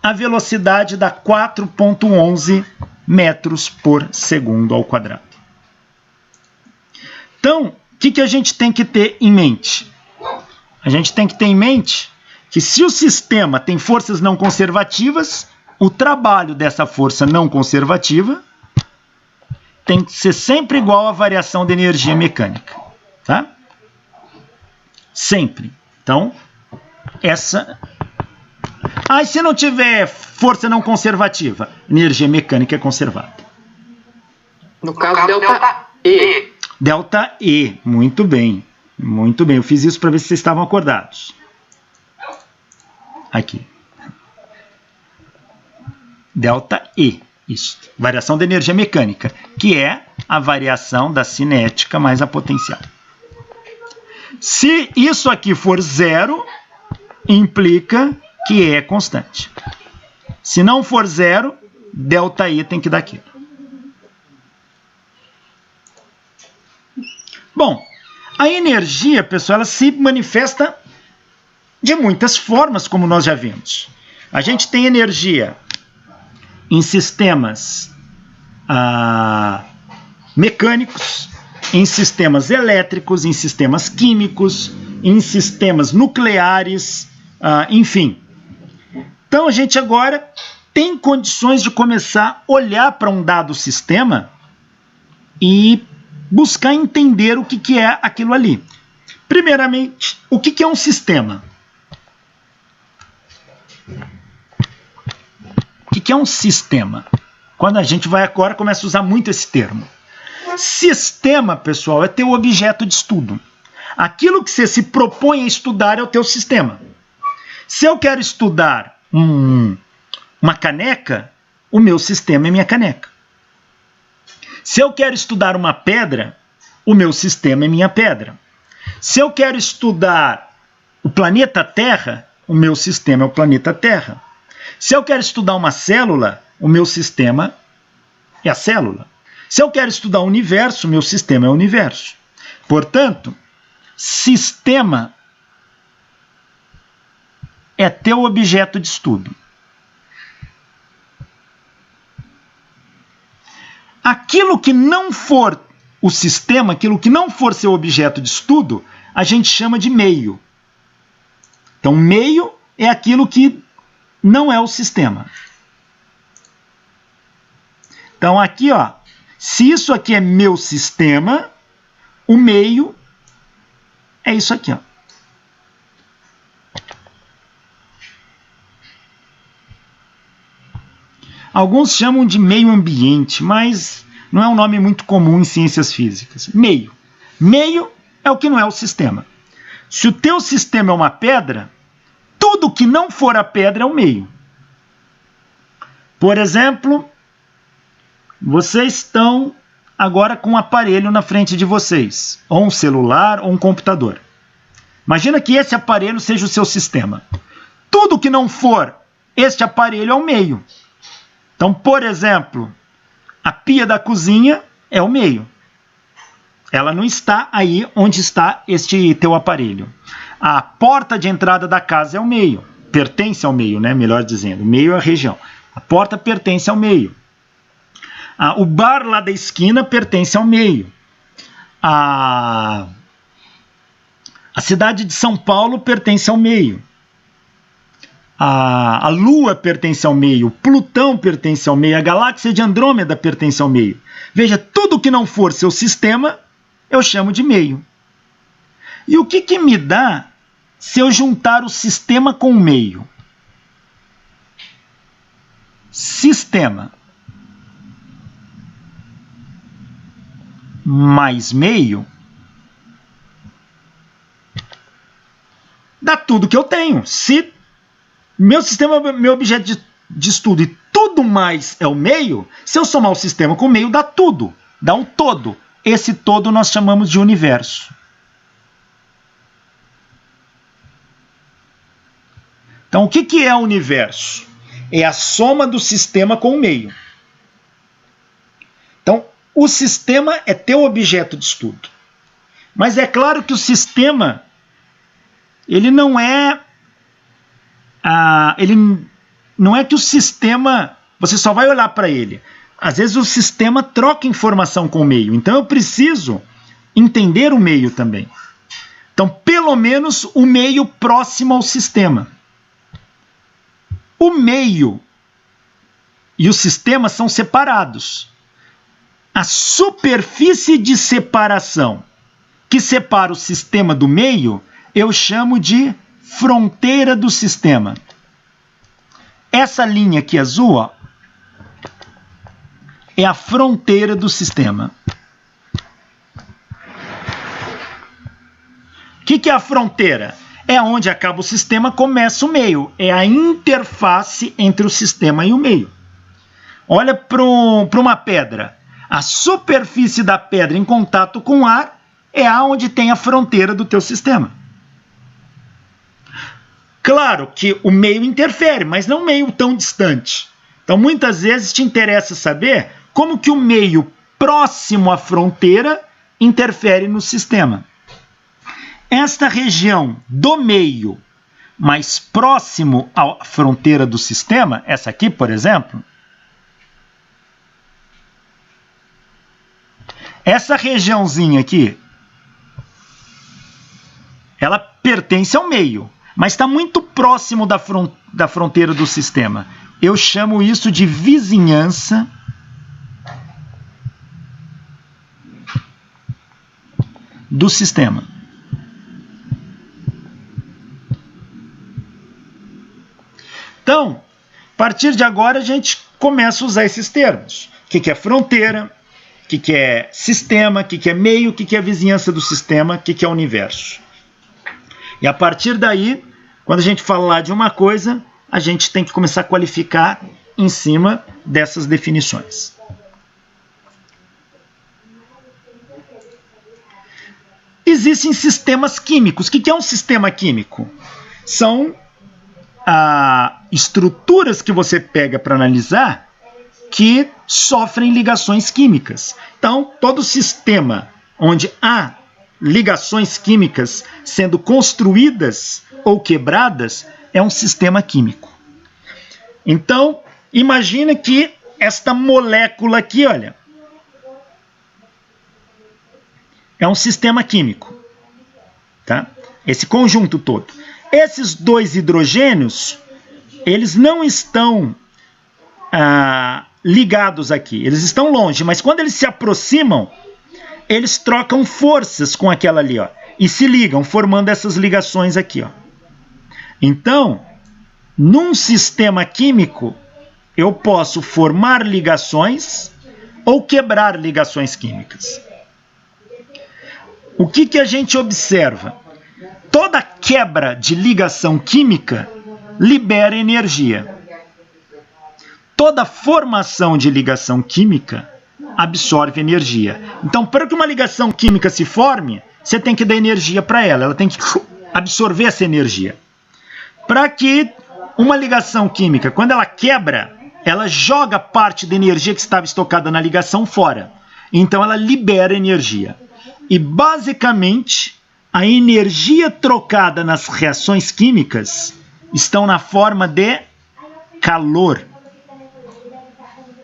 a velocidade dá 4,11 metros por segundo ao quadrado. Então, o que a gente tem que ter em mente? A gente tem que ter em mente que se o sistema tem forças não conservativas, o trabalho dessa força não conservativa tem que ser sempre igual à variação de energia mecânica. Tá? Sempre. Então, essa... e se não tiver força não conservativa? Energia mecânica é conservada. No caso, ΔE. ΔE. Muito bem. Muito bem. Eu fiz isso para ver se vocês estavam acordados. Aqui. ΔE. Isso. Variação da energia mecânica, que é a variação da cinética mais a potencial. Se isso aqui for zero, implica que é constante. Se não for zero, ΔE tem que dar aquilo. Bom, a energia, pessoal, ela se manifesta de muitas formas, como nós já vimos. A gente tem energia em sistemas mecânicos, em sistemas elétricos, em sistemas químicos, em sistemas nucleares, enfim. Então a gente agora tem condições de começar a olhar para um dado sistema e buscar entender o que é aquilo ali. Primeiramente, o que é um sistema? O que é um sistema? Quando a gente vai agora, começa a usar muito esse termo. Sistema, pessoal, é teu objeto de estudo. Aquilo que você se propõe a estudar é o teu sistema. Se eu quero estudar uma caneca, o meu sistema é minha caneca. Se eu quero estudar uma pedra, o meu sistema é minha pedra. Se eu quero estudar o planeta Terra, o meu sistema é o planeta Terra. Se eu quero estudar uma célula, o meu sistema é a célula. Se eu quero estudar o universo, o meu sistema é o universo. Portanto, sistema é teu objeto de estudo. Aquilo que não for o sistema, aquilo que não for seu objeto de estudo, a gente chama de meio. Então, meio é aquilo que não é o sistema. Então, aqui, ó, se isso aqui é meu sistema, o meio é isso aqui, ó. Alguns chamam de meio ambiente, mas não é um nome muito comum em ciências físicas. Meio. Meio é o que não é o sistema. Se o teu sistema é uma pedra, tudo que não for a pedra é o meio. Por exemplo, vocês estão agora com um aparelho na frente de vocês, ou um celular, ou um computador. Imagina que esse aparelho seja o seu sistema. Tudo que não for este aparelho é o meio. Então, por exemplo, a pia da cozinha é o meio. Ela não está aí onde está este teu aparelho. A porta de entrada da casa é o meio. Pertence ao meio, né? Melhor dizendo. O meio é a região. A porta pertence ao meio. O bar lá da esquina pertence ao meio. A cidade de São Paulo pertence ao meio. A Lua pertence ao meio. Plutão pertence ao meio. A galáxia de Andrômeda pertence ao meio. Veja, tudo que não for seu sistema, eu chamo de meio. E o que me dá se eu juntar o sistema com o meio? Sistema mais meio dá tudo que eu tenho. Se meu sistema é meu objeto de estudo e tudo mais é o meio, se eu somar o sistema com o meio, dá tudo. Dá um todo. Esse todo nós chamamos de universo. Então, o que é o universo? É a soma do sistema com o meio. Então, o sistema é teu objeto de estudo. Mas é claro que o sistema, ele não é que o sistema, você só vai olhar para ele. Às vezes o sistema troca informação com o meio. Então eu preciso entender o meio também. Então, pelo menos o meio próximo ao sistema. O meio e o sistema são separados. A superfície de separação que separa o sistema do meio, eu chamo de fronteira do sistema. Essa linha aqui azul, ó, é a fronteira do sistema. O que é a fronteira? É onde acaba o sistema, começa o meio. É a interface entre o sistema e o meio. Olha para uma pedra. A superfície da pedra em contato com o ar é aonde tem a fronteira do teu sistema. Claro que o meio interfere, mas não meio tão distante. Então, muitas vezes te interessa saber como que o meio próximo à fronteira interfere no sistema. Esta região do meio mais próximo à fronteira do sistema, essa aqui, por exemplo, essa regiãozinha aqui, ela pertence ao meio, mas está muito próximo da fronteira do sistema. Eu chamo isso de vizinhança do sistema. Então, a partir de agora, a gente começa a usar esses termos. O que é fronteira? O que é sistema? O que é meio? O que é vizinhança do sistema? O que é universo? E a partir daí, quando a gente falar de uma coisa, a gente tem que começar a qualificar em cima dessas definições. Existem sistemas químicos. O que é um sistema químico? São estruturas que você pega para analisar que sofrem ligações químicas. Então, todo sistema onde há ligações químicas sendo construídas ou quebradas é um sistema químico. Então, imagina que esta molécula aqui, olha, é um sistema químico, tá? Esse conjunto todo. Esses dois hidrogênios, eles não estão ligados aqui, eles estão longe, mas quando eles se aproximam, eles trocam forças com aquela ali, ó, e se ligam, formando essas ligações aqui, ó. Então, num sistema químico, eu posso formar ligações ou quebrar ligações químicas. O que a gente observa? Toda quebra de ligação química libera energia. Toda formação de ligação química absorve energia. Então, para que uma ligação química se forme, você tem que dar energia para ela. Ela tem que absorver essa energia. Para que uma ligação química, quando ela quebra, ela joga parte da energia que estava estocada na ligação fora. Então, ela libera energia. E, basicamente, a energia trocada nas reações químicas estão na forma de calor.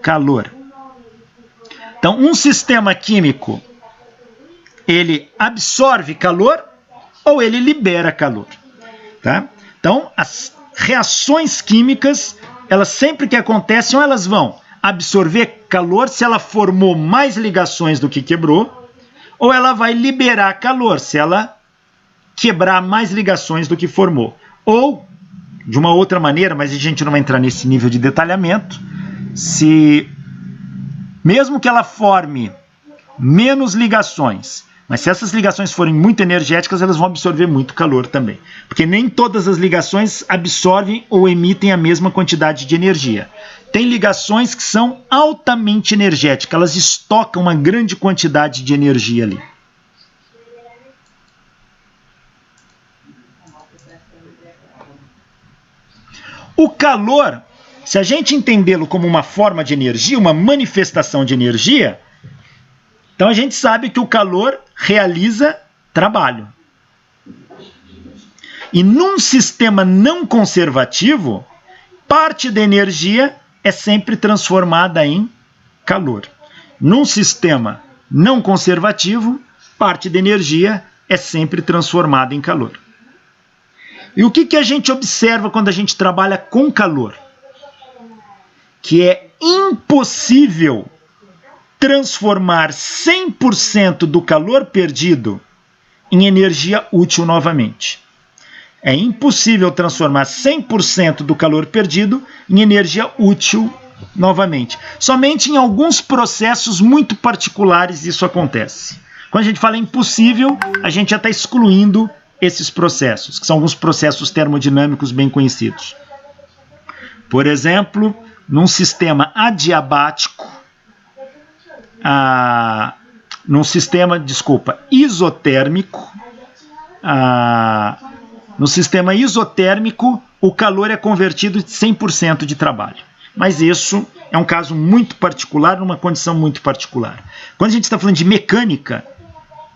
Calor. Então, um sistema químico, ele absorve calor ou ele libera calor. Tá? Então, as reações químicas, elas sempre que acontecem, ou elas vão absorver calor se ela formou mais ligações do que quebrou, ou ela vai liberar calor se ela quebrar mais ligações do que formou. Ou, de uma outra maneira, mas a gente não vai entrar nesse nível de detalhamento, se mesmo que ela forme menos ligações, mas se essas ligações forem muito energéticas, elas vão absorver muito calor também. Porque nem todas as ligações absorvem ou emitem a mesma quantidade de energia. Tem ligações que são altamente energéticas, elas estocam uma grande quantidade de energia ali. O calor, se a gente entendê-lo como uma forma de energia, uma manifestação de energia, então a gente sabe que o calor realiza trabalho. E num sistema não conservativo, parte da energia é sempre transformada em calor. Num sistema não conservativo, parte da energia é sempre transformada em calor. E o que a gente observa quando a gente trabalha com calor? Que é impossível transformar 100% do calor perdido em energia útil novamente. É impossível transformar 100% do calor perdido em energia útil novamente. Somente em alguns processos muito particulares isso acontece. Quando a gente fala impossível, a gente já está excluindo esses processos, que são alguns processos termodinâmicos bem conhecidos. Por exemplo, num sistema adiabático, isotérmico, no sistema isotérmico, o calor é convertido em 100% de trabalho. Mas isso é um caso muito particular, numa condição muito particular. Quando a gente está falando de mecânica,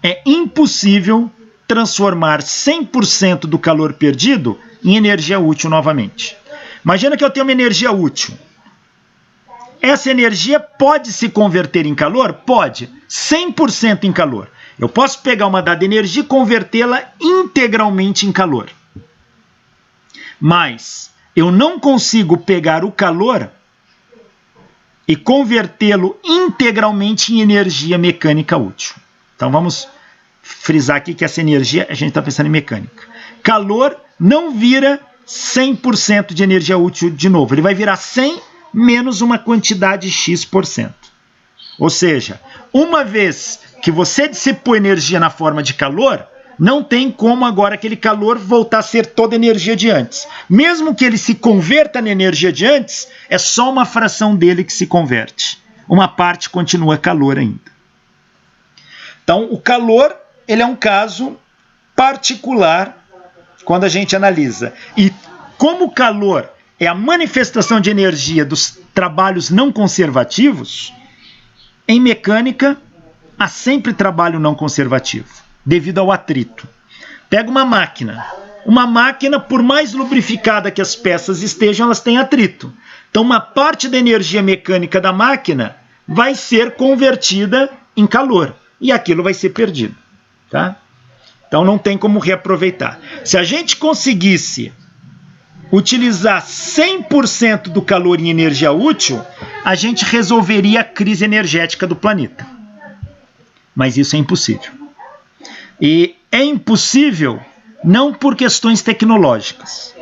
é impossível transformar 100% do calor perdido em energia útil novamente. Imagina que eu tenho uma energia útil. Essa energia pode se converter em calor? Pode. 100% em calor. Eu posso pegar uma dada energia e convertê-la integralmente em calor. Mas eu não consigo pegar o calor e convertê-lo integralmente em energia mecânica útil. Então vamos frisar aqui que essa energia, a gente está pensando em mecânica. Calor não vira 100% de energia útil de novo. Ele vai virar 100 menos uma quantidade X%. Ou seja, uma vez que você dissipou energia na forma de calor, não tem como agora aquele calor voltar a ser toda a energia de antes. Mesmo que ele se converta na energia de antes, é só uma fração dele que se converte. Uma parte continua calor ainda. Então, o calor, ele é um caso particular quando a gente analisa. E como o calor é a manifestação de energia dos trabalhos não conservativos, em mecânica há sempre trabalho não conservativo, devido ao atrito. Pega uma máquina. Uma máquina, por mais lubrificada que as peças estejam, elas têm atrito. Então, uma parte da energia mecânica da máquina vai ser convertida em calor. E aquilo vai ser perdido. Tá? Então, não tem como reaproveitar. Se a gente conseguisse utilizar 100% do calor em energia útil, a gente resolveria a crise energética do planeta. Mas isso é impossível. E é impossível não por questões tecnológicas.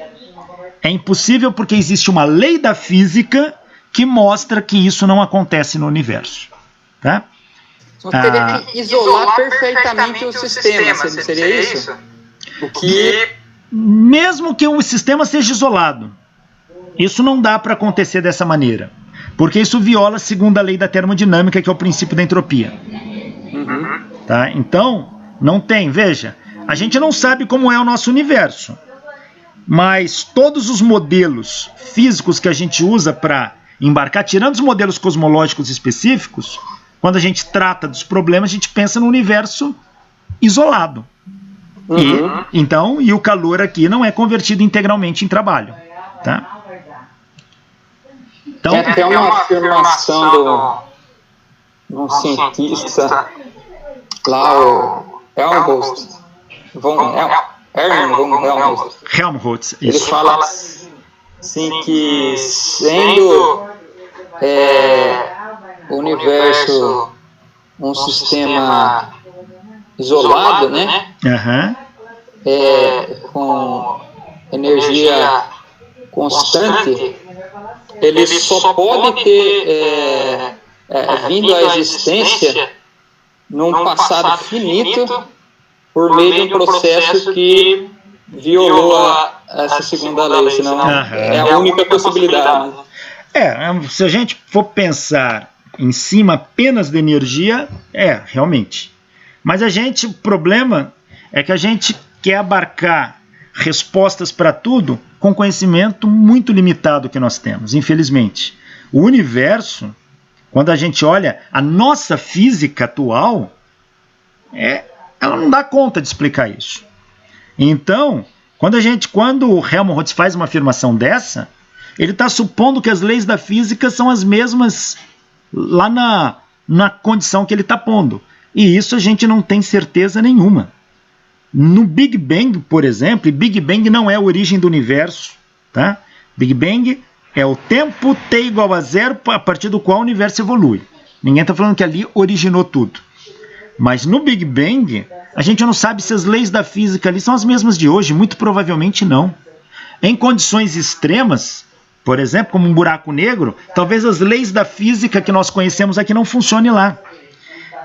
É impossível porque existe uma lei da física que mostra que isso não acontece no universo. Tá? Só teria que isolar perfeitamente o sistema, seria isso? O que... Mesmo que o sistema seja isolado, isso não dá para acontecer dessa maneira. Porque isso viola a segunda lei da termodinâmica, que é o princípio da entropia. Tá? Então, não tem. Veja, a gente não sabe como é o nosso universo. Mas todos os modelos físicos que a gente usa para embarcar, tirando os modelos cosmológicos específicos, quando a gente trata dos problemas, a gente pensa no universo isolado. E o calor aqui não é convertido integralmente em trabalho. Tá? Então, tem até uma afirmação de um cientista lá, o Helmholtz, Helmholtz, ele fala assim que sendo o universo um sistema isolado, né? Com energia constante, ele só pode ter vindo à existência num passado finito por meio de um processo que violou essa segunda lei, senão é a única possibilidade. Se a gente for pensar em cima apenas de energia, realmente. Mas o problema é que a gente quer abarcar respostas para tudo com conhecimento muito limitado que nós temos, infelizmente. O universo, quando a gente olha a nossa física atual, ela não dá conta de explicar isso. Então, quando o Helmholtz faz uma afirmação dessa, ele está supondo que as leis da física são as mesmas lá na condição que ele está pondo. E isso a gente não tem certeza nenhuma. No Big Bang, por exemplo, Big Bang não é a origem do universo. Tá? Big Bang é o tempo t igual a zero a partir do qual o universo evolui. Ninguém está falando que ali originou tudo. Mas no Big Bang, a gente não sabe se as leis da física ali são as mesmas de hoje. Muito provavelmente não. Em condições extremas, por exemplo, como um buraco negro, talvez as leis da física que nós conhecemos aqui não funcionem lá.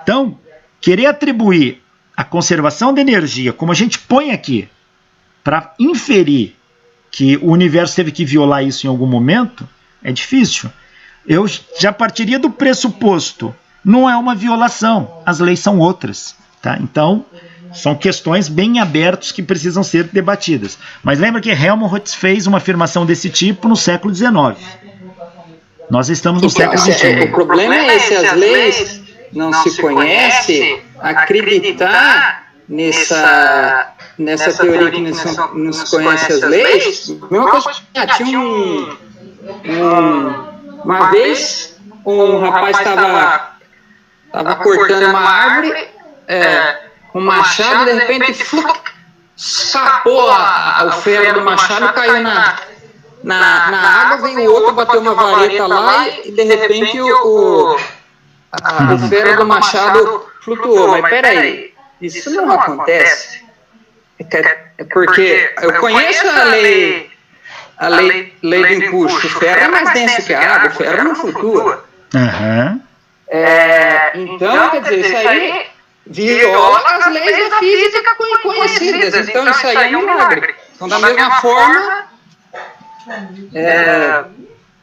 Então, querer atribuir a conservação da energia, como a gente põe aqui, para inferir que o universo teve que violar isso em algum momento, é difícil. Eu já partiria do pressuposto, não é uma violação, as leis são outras. Tá? Então, são questões bem abertas que precisam ser debatidas. Mas lembra que Helmholtz fez uma afirmação desse tipo no século XIX. Nós estamos no século XXI. O problema é esse, as leis não se conhece, acreditar nessa nessa teoria que não se conhece as leis, mesma coisa, tinha uma vez um rapaz estava cortando uma árvore com um machado, de repente escapou o ferro do machado e caiu na água, veio o outro, bateu uma vareta lá e de repente o ferro do machado flutuou. Mas peraí, isso não acontece. É porque eu conheço a lei do empuxo. O ferro é mais denso que a água, o ferro não flutua. Uhum. Então, quer dizer, isso aí viola as leis da física conhecidas. Então, isso aí é um milagre. Então, da mesma forma,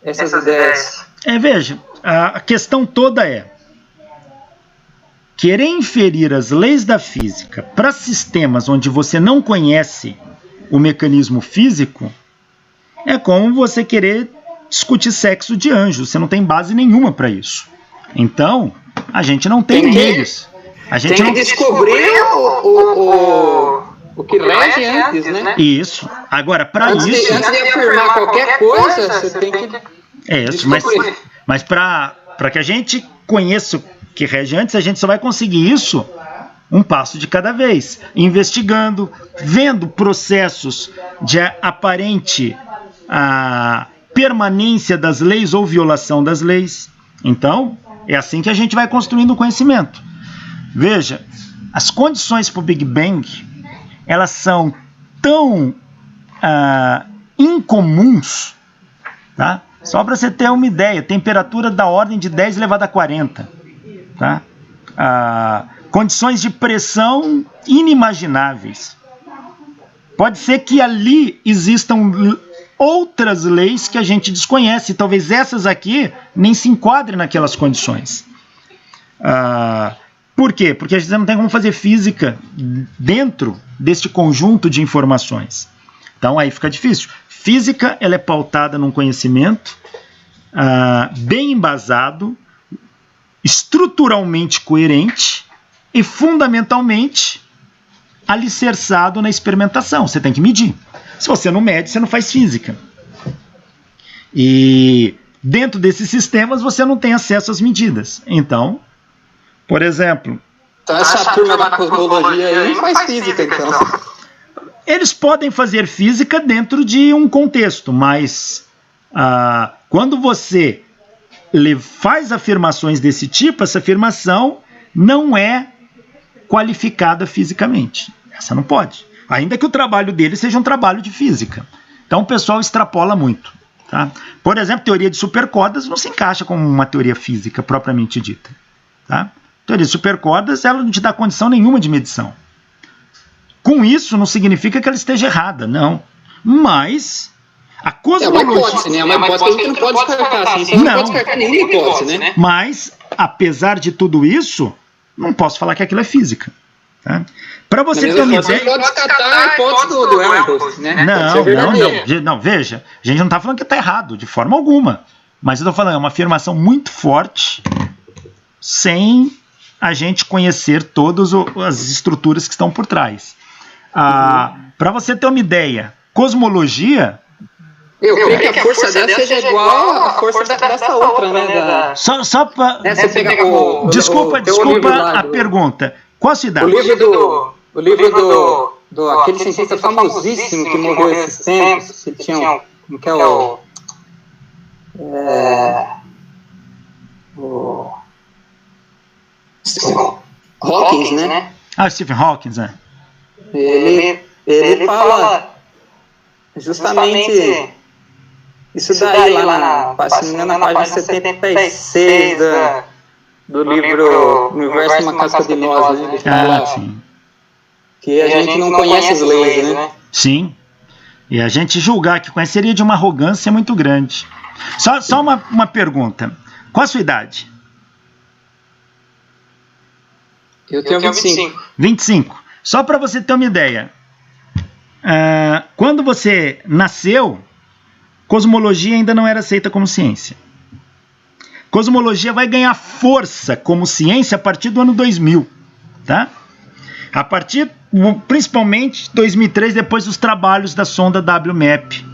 essas ideias. Veja, a questão toda é querer inferir as leis da física para sistemas onde você não conhece o mecanismo físico é como você querer discutir sexo de anjo. Você não tem base nenhuma para isso. Então, a gente não tem meios. A gente tem que descobrir o que rege antes, né? Isso. Agora, para isso... Antes de afirmar qualquer coisa, você tem que descobrir. Mas para que a gente conheça o que rege antes, a gente só vai conseguir isso um passo de cada vez. Investigando, vendo processos de aparente permanência das leis ou violação das leis. Então, é assim que a gente vai construindo o conhecimento. Veja, as condições para o Big Bang, elas são tão incomuns, tá? Só para você ter uma ideia, temperatura da ordem de 10 elevado a 40, tá? Condições de pressão inimagináveis. Pode ser que ali existam outras leis que a gente desconhece, talvez essas aqui nem se enquadrem naquelas condições. Por quê? Porque a gente não tem como fazer física dentro deste conjunto de informações. Então aí fica difícil. Física, ela é pautada num conhecimento bem embasado, estruturalmente coerente e fundamentalmente alicerçado na experimentação. Você tem que medir. Se você não mede, você não faz física. E dentro desses sistemas você não tem acesso às medidas. Então, por exemplo... Então essa turma da cosmologia aí não faz física, então. Eles podem fazer física dentro de um contexto, mas quando você faz afirmações desse tipo, essa afirmação não é qualificada fisicamente. Essa não pode. Ainda que o trabalho dele seja um trabalho de física. Então o pessoal extrapola muito. Tá? Por exemplo, teoria de supercordas não se encaixa como uma teoria física propriamente dita. Tá? Teoria de supercordas, ela não te dá condição nenhuma de medição. Com isso, não significa que ela esteja errada, não. Mas a cosmologia... É uma hipótese, né? É uma hipótese que a gente não pode descartar. Assim. Você não pode descartar nenhuma hipótese, né? Mas, apesar de tudo isso, não posso falar que aquilo é física. Tá? Para você ter uma ideia... Você pode descartar a hipótese do Amherst, né? Não, veja. A gente não está falando que está errado, de forma alguma. Mas eu estou falando, é uma afirmação muito forte, sem a gente conhecer todas as estruturas que estão por trás. Para você ter uma ideia, cosmologia... Eu creio que a força dessa seja igual à força dessa outra, né? Só para... Desculpa a pergunta. Qual a sua idade? O livro do aquele cientista famosíssimo que morreu esses tempos, que tinha que é o Hawking, né? Stephen Hawking, né? Ele fala justamente isso daí lá se não me engano, na página 76 do livro Universo uma Casca de Nós, né? Ele fala que a gente não conhece as leis, né? Sim. E a gente julgar que conheceria de uma arrogância muito grande. Só uma pergunta. Qual a sua idade? Eu tenho 25. 25. Só para você ter uma ideia. Quando você nasceu, cosmologia ainda não era aceita como ciência. Cosmologia vai ganhar força como ciência a partir do ano 2000. Tá? A partir principalmente 2003, depois dos trabalhos da sonda WMAP,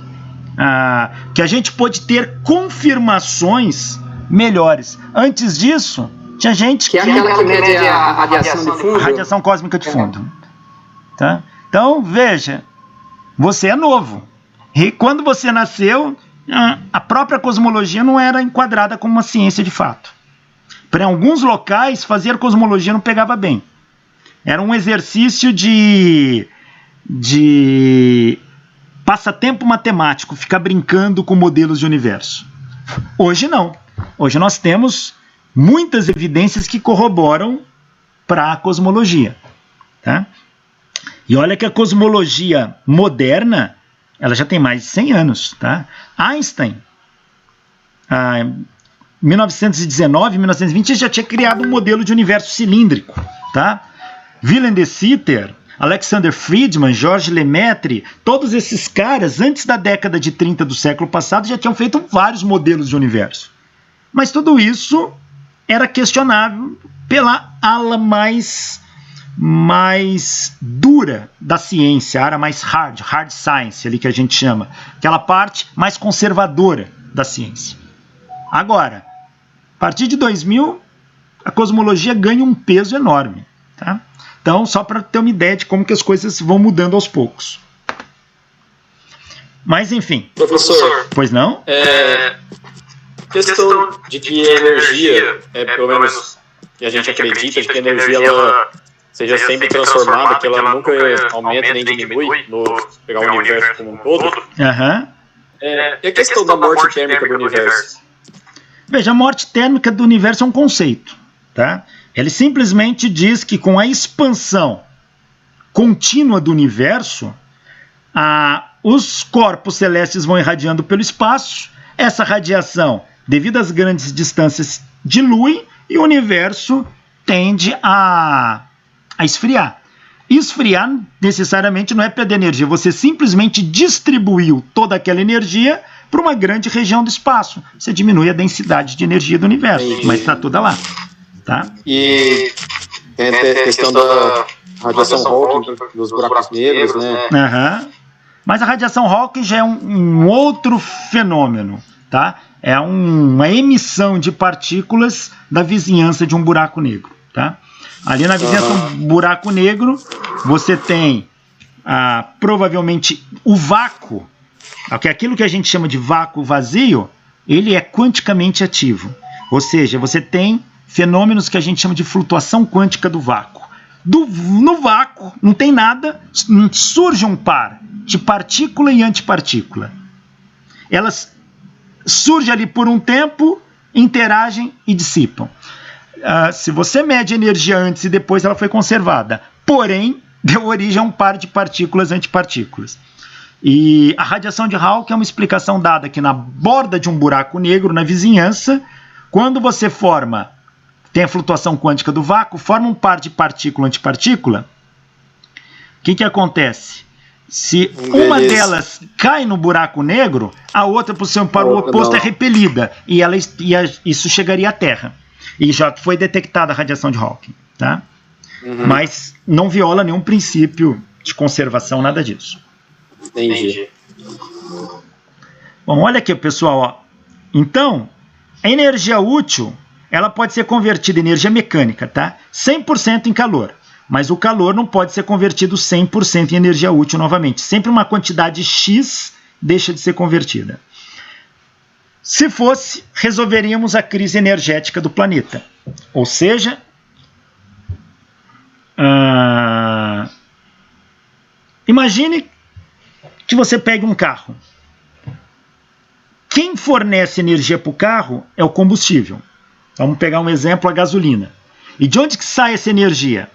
que a gente pôde ter confirmações melhores. Antes disso, tinha gente que é aquela que mede a radiação de fundo. A radiação cósmica de fundo. Tá? Então, veja, você é novo. E quando você nasceu, a própria cosmologia não era enquadrada como uma ciência de fato. Para alguns locais, fazer cosmologia não pegava bem. Era um exercício de passatempo matemático, ficar brincando com modelos de universo. Hoje não. Hoje nós temos muitas evidências que corroboram para a cosmologia. Tá? E olha que a cosmologia moderna, ela já tem mais de 100 anos. Tá? Einstein, em 1919, 1920, já tinha criado um modelo de universo cilíndrico. Tá? Willem de Sitter, Alexander Friedman, Georges Lemaitre, todos esses caras, antes da década de 30 do século passado, já tinham feito vários modelos de universo. Mas tudo isso era questionável pela ala mais dura da ciência, a área mais hard science, ali que a gente chama, aquela parte mais conservadora da ciência. Agora, a partir de 2000, a cosmologia ganha um peso enorme. Tá? Então, só para ter uma ideia de como que as coisas vão mudando aos poucos. Mas, enfim. Professor. Pois não? Questão de que a energia, pelo menos, e a gente acredita de que a energia ela seja sempre transformada, que ela nunca aumenta nem diminui, no pegar o universo como um todo. E a questão da morte térmica do universo? Veja, a morte térmica do universo é um conceito. Tá? Ele simplesmente diz que com a expansão contínua do universo, os corpos celestes vão irradiando pelo espaço, essa radiação, devido às grandes distâncias, dilui e o universo tende a esfriar. Esfriar necessariamente não é perder energia, você simplesmente distribuiu toda aquela energia para uma grande região do espaço. Você diminui a densidade de energia do universo, mas está toda lá. Tá? E tem a questão da radiação Hawking, dos buracos negros, né? Mas a radiação Hawking já é um outro fenômeno. Tá? É uma emissão de partículas da vizinhança de um buraco negro. Tá? Ali na vizinhança de um buraco negro, você tem provavelmente o vácuo, aquilo que a gente chama de vácuo vazio, ele é quanticamente ativo. Ou seja, você tem fenômenos que a gente chama de flutuação quântica do vácuo. No vácuo não tem nada, surge um par de partícula e antipartícula. Elas surgem ali por um tempo, interagem e dissipam. Se você mede a energia antes e depois, ela foi conservada. Porém, deu origem a um par de partículas e antipartículas. E a radiação de Hawking é uma explicação dada que na borda de um buraco negro, na vizinhança, quando você tem a flutuação quântica do vácuo, forma um par de partícula e antipartícula. O que acontece? Se uma delas cai no buraco negro, a outra, por ser um par oposto, é repelida. E isso chegaria à Terra. E já foi detectada a radiação de Hawking. Tá? Mas não viola nenhum princípio de conservação, nada disso. Entendi. Bom, olha aqui, pessoal. Ó. Então, a energia útil, ela pode ser convertida em energia mecânica, tá? 100% em calor. Mas o calor não pode ser convertido 100% em energia útil novamente. Sempre uma quantidade X deixa de ser convertida. Se fosse, resolveríamos a crise energética do planeta. Ou seja, imagine que você pegue um carro. Quem fornece energia para o carro é o combustível. Vamos pegar um exemplo, a gasolina. E de onde que sai essa energia?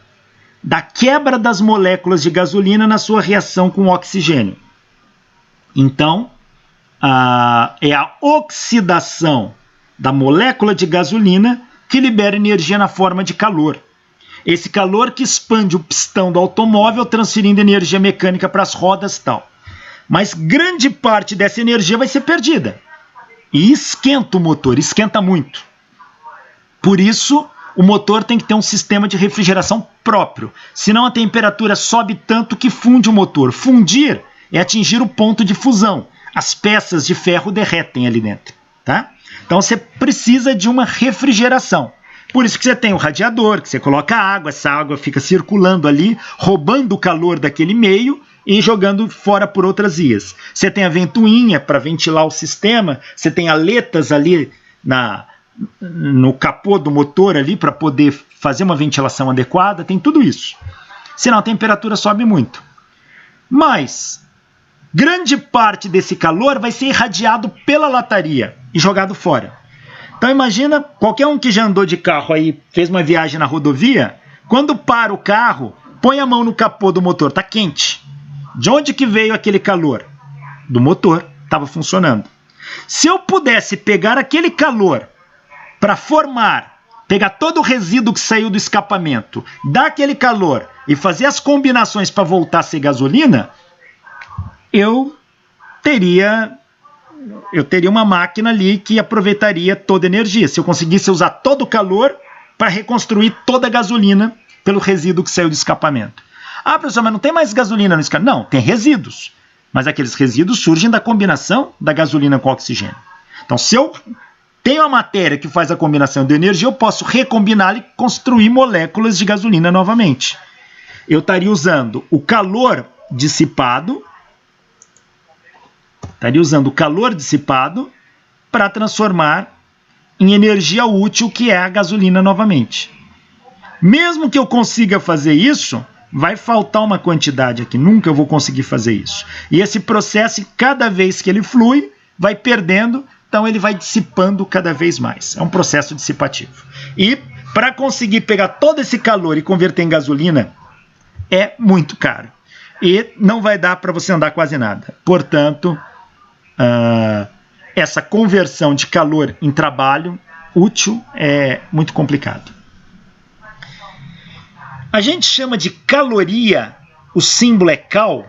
Da quebra das moléculas de gasolina na sua reação com o oxigênio. Então, é a oxidação da molécula de gasolina que libera energia na forma de calor. Esse calor que expande o pistão do automóvel, transferindo energia mecânica para as rodas e tal. Mas grande parte dessa energia vai ser perdida. E esquenta o motor, esquenta muito. Por isso, o motor tem que ter um sistema de refrigeração próprio, senão a temperatura sobe tanto que funde o motor. Fundir é atingir o ponto de fusão. As peças de ferro derretem ali dentro, tá? Então você precisa de uma refrigeração. Por isso que você tem o radiador, que você coloca água, essa água fica circulando ali, roubando o calor daquele meio e jogando fora por outras vias. Você tem a ventoinha para ventilar o sistema, você tem aletas ali no capô do motor ali para poder fazer uma ventilação adequada, tem tudo isso. Senão a temperatura sobe muito. Mas grande parte desse calor vai ser irradiado pela lataria e jogado fora. Então imagina, qualquer um que já andou de carro aí, fez uma viagem na rodovia, quando para o carro, põe a mão no capô do motor, tá quente. De onde que veio aquele calor? Do motor, estava funcionando. Se eu pudesse pegar aquele calor para pegar todo o resíduo que saiu do escapamento, dar aquele calor e fazer as combinações para voltar a ser gasolina, eu teria uma máquina ali que aproveitaria toda a energia. Se eu conseguisse usar todo o calor para reconstruir toda a gasolina pelo resíduo que saiu do escapamento. Ah, professor, mas não tem mais gasolina no escapamento? Não, tem resíduos. Mas aqueles resíduos surgem da combinação da gasolina com oxigênio. Então, se eu tenho a matéria que faz a combinação de energia, eu posso recombiná-la e construir moléculas de gasolina novamente. Eu estaria usando o calor dissipado para transformar em energia útil, que é a gasolina novamente. Mesmo que eu consiga fazer isso, vai faltar uma quantidade aqui, nunca eu vou conseguir fazer isso. E esse processo, cada vez que ele flui, vai perdendo, então ele vai dissipando cada vez mais. É um processo dissipativo. E para conseguir pegar todo esse calor e converter em gasolina, é muito caro. E não vai dar para você andar quase nada. Portanto, essa conversão de calor em trabalho útil é muito complicado. A gente chama de caloria, o símbolo é cal,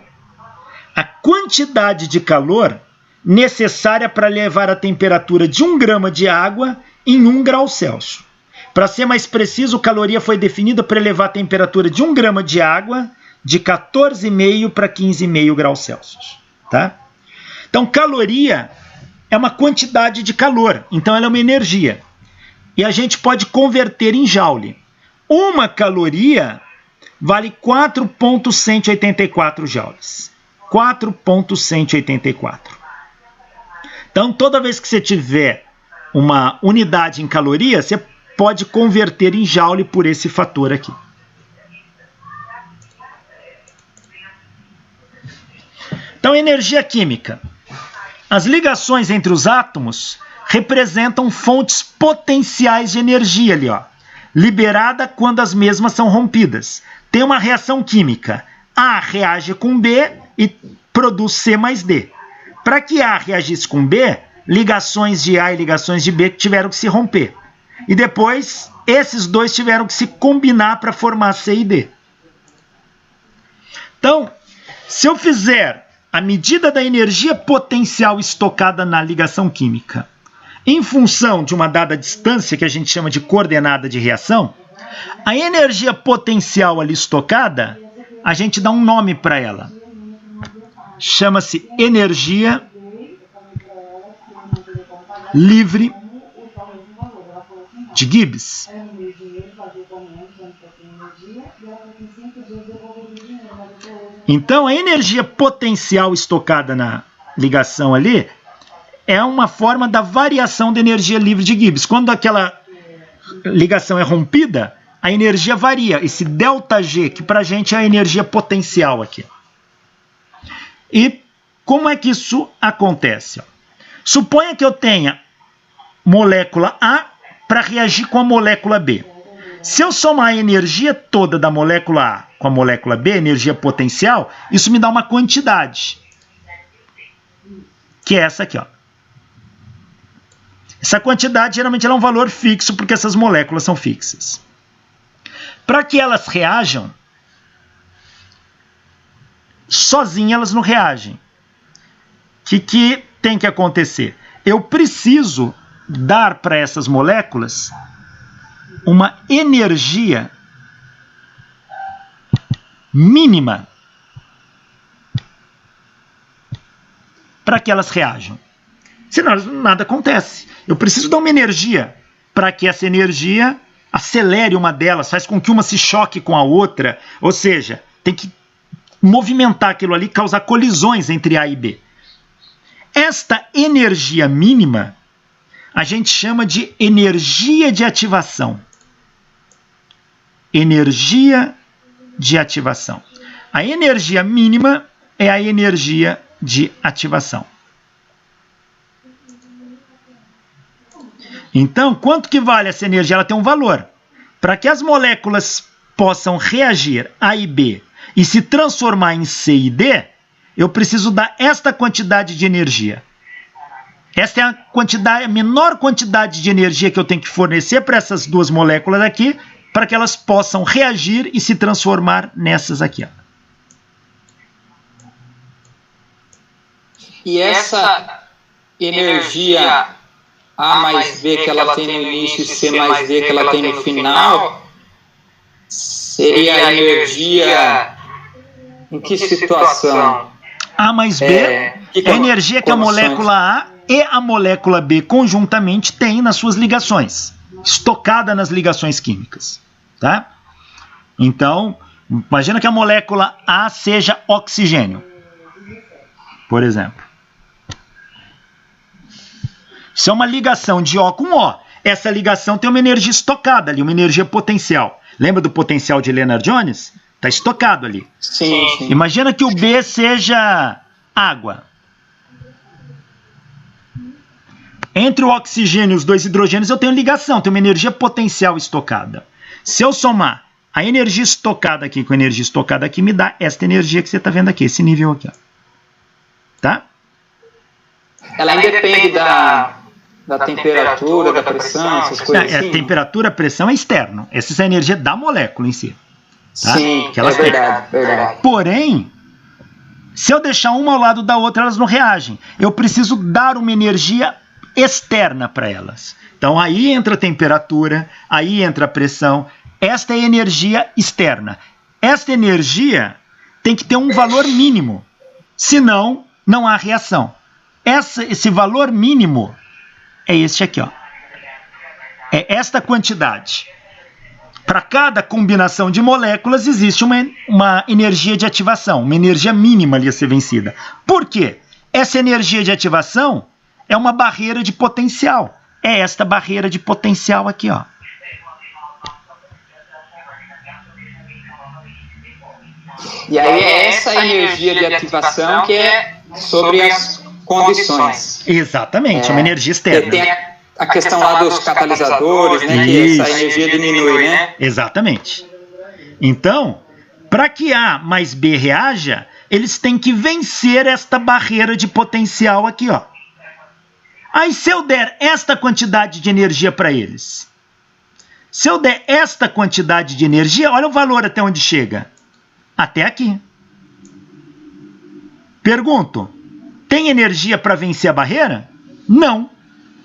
a quantidade de calor necessária para levar a temperatura de 1 grama de água em 1 grau Celsius. Para ser mais preciso, caloria foi definida para elevar a temperatura de 1 grama de água de 14,5 para 15,5 graus Celsius. Tá? Então, caloria é uma quantidade de calor, então ela é uma energia. E a gente pode converter em joule. Uma caloria vale 4,184 joules. 4,184. Então, toda vez que você tiver uma unidade em caloria, você pode converter em joule por esse fator aqui. Então, energia química. As ligações entre os átomos representam fontes potenciais de energia ali, ó, liberada quando as mesmas são rompidas. Tem uma reação química. A reage com B e produz C mais D. Para que A reagisse com B, ligações de A e ligações de B tiveram que se romper. E depois, esses dois tiveram que se combinar para formar C e D. Então, se eu fizer a medida da energia potencial estocada na ligação química em função de uma dada distância, que a gente chama de coordenada de reação, a energia potencial ali estocada, a gente dá um nome para ela. Chama-se energia livre de Gibbs. Então, a energia potencial estocada na ligação ali é uma forma da variação da energia livre de Gibbs. Quando aquela ligação é rompida, a energia varia. Esse ΔG, que para a gente é a energia potencial aqui. E como é que isso acontece? Suponha que eu tenha molécula A para reagir com a molécula B. Se eu somar a energia toda da molécula A com a molécula B, energia potencial, isso me dá uma quantidade. Que é essa aqui, ó. Essa quantidade geralmente ela é um valor fixo, porque essas moléculas são fixas. Para que elas reajam, sozinhas elas não reagem. O que tem que acontecer? Eu preciso dar para essas moléculas uma energia mínima para que elas reajam. Senão nada acontece. Eu preciso dar uma energia para que essa energia acelere uma delas, faz com que uma se choque com a outra, ou seja, tem que movimentar aquilo ali, causar colisões entre A e B. Esta energia mínima a gente chama de energia de ativação. Energia de ativação. A energia mínima é a energia de ativação. Então, quanto que vale essa energia? Ela tem um valor. Para que as moléculas possam reagir A e B e se transformar em C e D, eu preciso dar esta quantidade de energia. Esta é a menor quantidade de energia que eu tenho que fornecer para essas duas moléculas aqui, para que elas possam reagir e se transformar nessas aqui. Ó. E essa energia A mais B que ela tem no início e C mais D que ela tem no final, seria a energia em que situação? A mais B é a energia que a molécula A e a molécula B conjuntamente têm nas suas ligações, estocada nas ligações químicas. Tá? Então, imagina que a molécula A seja oxigênio, por exemplo. Isso é uma ligação de O com O. Essa ligação tem uma energia estocada ali, uma energia potencial. Lembra do potencial de Lennard Jones? Está estocado ali. Sim, sim. Imagina que o B seja água. Entre o oxigênio e os dois hidrogênios eu tenho ligação, tenho uma energia potencial estocada. Se eu somar a energia estocada aqui com a energia estocada aqui, me dá esta energia que você está vendo aqui, esse nível aqui. Ó. Tá? Ela independe da temperatura, da pressão, essas coisas assim? A temperatura, a pressão é externo. Essa é a energia da molécula em si. Tá? Sim, é verdade. Porém, se eu deixar uma ao lado da outra, elas não reagem. Eu preciso dar uma energia externa para elas. Então, aí entra a temperatura, aí entra a pressão. Esta é a energia externa. Esta energia tem que ter um valor mínimo. Senão, não há reação. Esse valor mínimo é este aqui, ó. É esta quantidade. Para cada combinação de moléculas existe uma energia de ativação, uma energia mínima ali a ser vencida. Por quê? Essa energia de ativação é uma barreira de potencial. É esta barreira de potencial aqui, ó. E aí é essa energia de ativação que é sobre as condições. Exatamente, uma energia externa. Tem a questão lá dos catalisadores, né? Que essa energia diminui, né? Exatamente. Então, para que A mais B reaja, eles têm que vencer esta barreira de potencial aqui, ó. Aí se eu der esta quantidade de energia para eles, se eu der esta quantidade de energia, olha o valor até onde chega. Até aqui. Pergunto, tem energia para vencer a barreira? Não.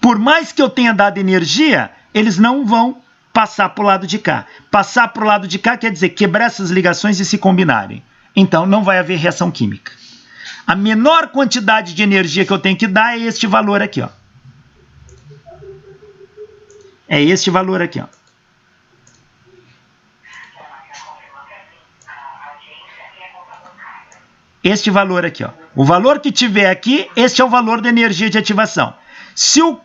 Por mais que eu tenha dado energia, eles não vão passar para o lado de cá. Passar para o lado de cá quer dizer quebrar essas ligações e se combinarem. Então não vai haver reação química. A menor quantidade de energia que eu tenho que dar é este valor aqui, ó. É este valor aqui, ó. Este valor aqui, ó. O valor que tiver aqui, este é o valor da energia de ativação. Se o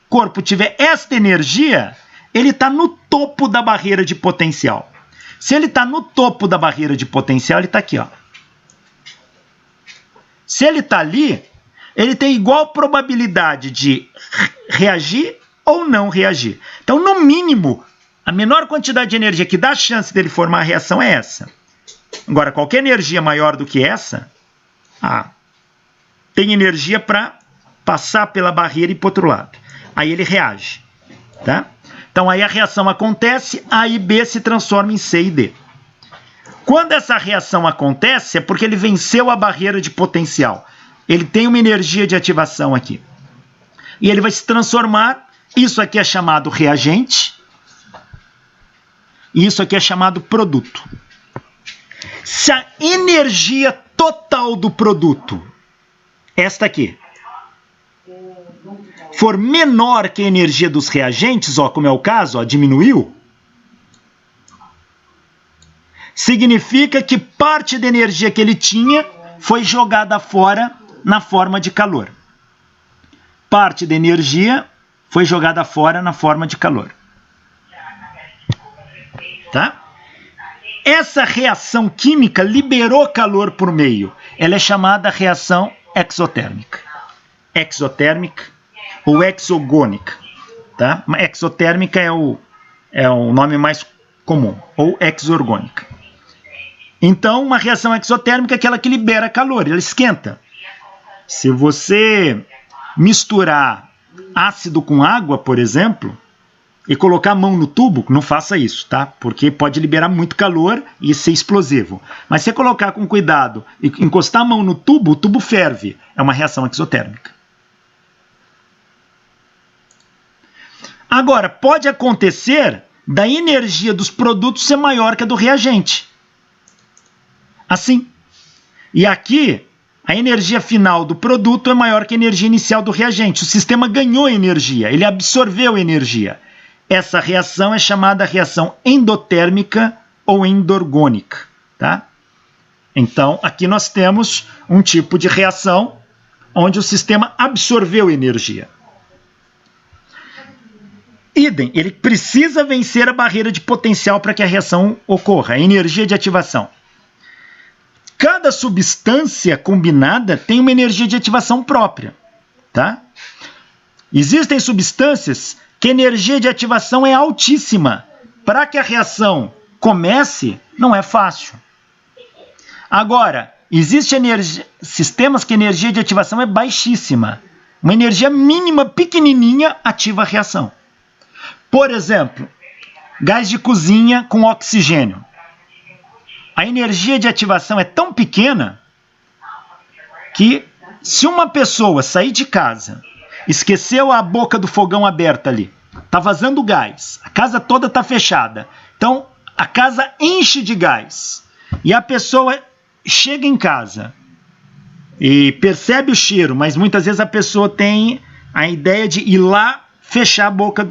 corpo tiver esta energia, ele está no topo da barreira de potencial. Se ele está no topo da barreira de potencial, ele está aqui, ó. Se ele está ali, ele tem igual probabilidade de reagir ou não reagir. Então, no mínimo, a menor quantidade de energia que dá chance dele formar a reação é essa. Agora, qualquer energia maior do que essa, tem energia para passar pela barreira e para o outro lado. Aí ele reage. Tá? Então, aí a reação acontece, A e B se transformam em C e D. Quando essa reação acontece, é porque ele venceu a barreira de potencial. Ele tem uma energia de ativação aqui. E ele vai se transformar, isso aqui é chamado reagente, e isso aqui é chamado produto. Se a energia total do produto, esta aqui, for menor que a energia dos reagentes, ó, como é o caso, ó, diminuiu, significa que parte da energia que ele tinha foi jogada fora na forma de calor. Parte da energia foi jogada fora na forma de calor. Tá? Essa reação química liberou calor por meio. Ela é chamada reação exotérmica. Exotérmica ou exogônica. Tá? Exotérmica é o nome mais comum, ou exorgônica. Então, uma reação exotérmica é aquela que libera calor, ela esquenta. Se você misturar ácido com água, por exemplo, e colocar a mão no tubo, não faça isso, tá? Porque pode liberar muito calor e ser explosivo. Mas se você colocar com cuidado e encostar a mão no tubo, o tubo ferve. É uma reação exotérmica. Agora, pode acontecer da energia dos produtos ser maior que a do reagente. Assim. E aqui, a energia final do produto é maior que a energia inicial do reagente. O sistema ganhou energia, ele absorveu energia. Essa reação é chamada reação endotérmica ou endorgônica. Tá? Então, aqui nós temos um tipo de reação onde o sistema absorveu energia. Idem, ele precisa vencer a barreira de potencial para que a reação ocorra, a energia de ativação. Cada substância combinada tem uma energia de ativação própria. Tá? Existem substâncias que a energia de ativação é altíssima. Para que a reação comece, não é fácil. Agora, existem sistemas que a energia de ativação é baixíssima. Uma energia mínima, pequenininha, ativa a reação. Por exemplo, gás de cozinha com oxigênio. A energia de ativação é tão pequena que se uma pessoa sair de casa, esqueceu a boca do fogão aberta ali, está vazando gás, a casa toda está fechada, então a casa enche de gás e a pessoa chega em casa e percebe o cheiro, mas muitas vezes a pessoa tem a ideia de ir lá fechar a boca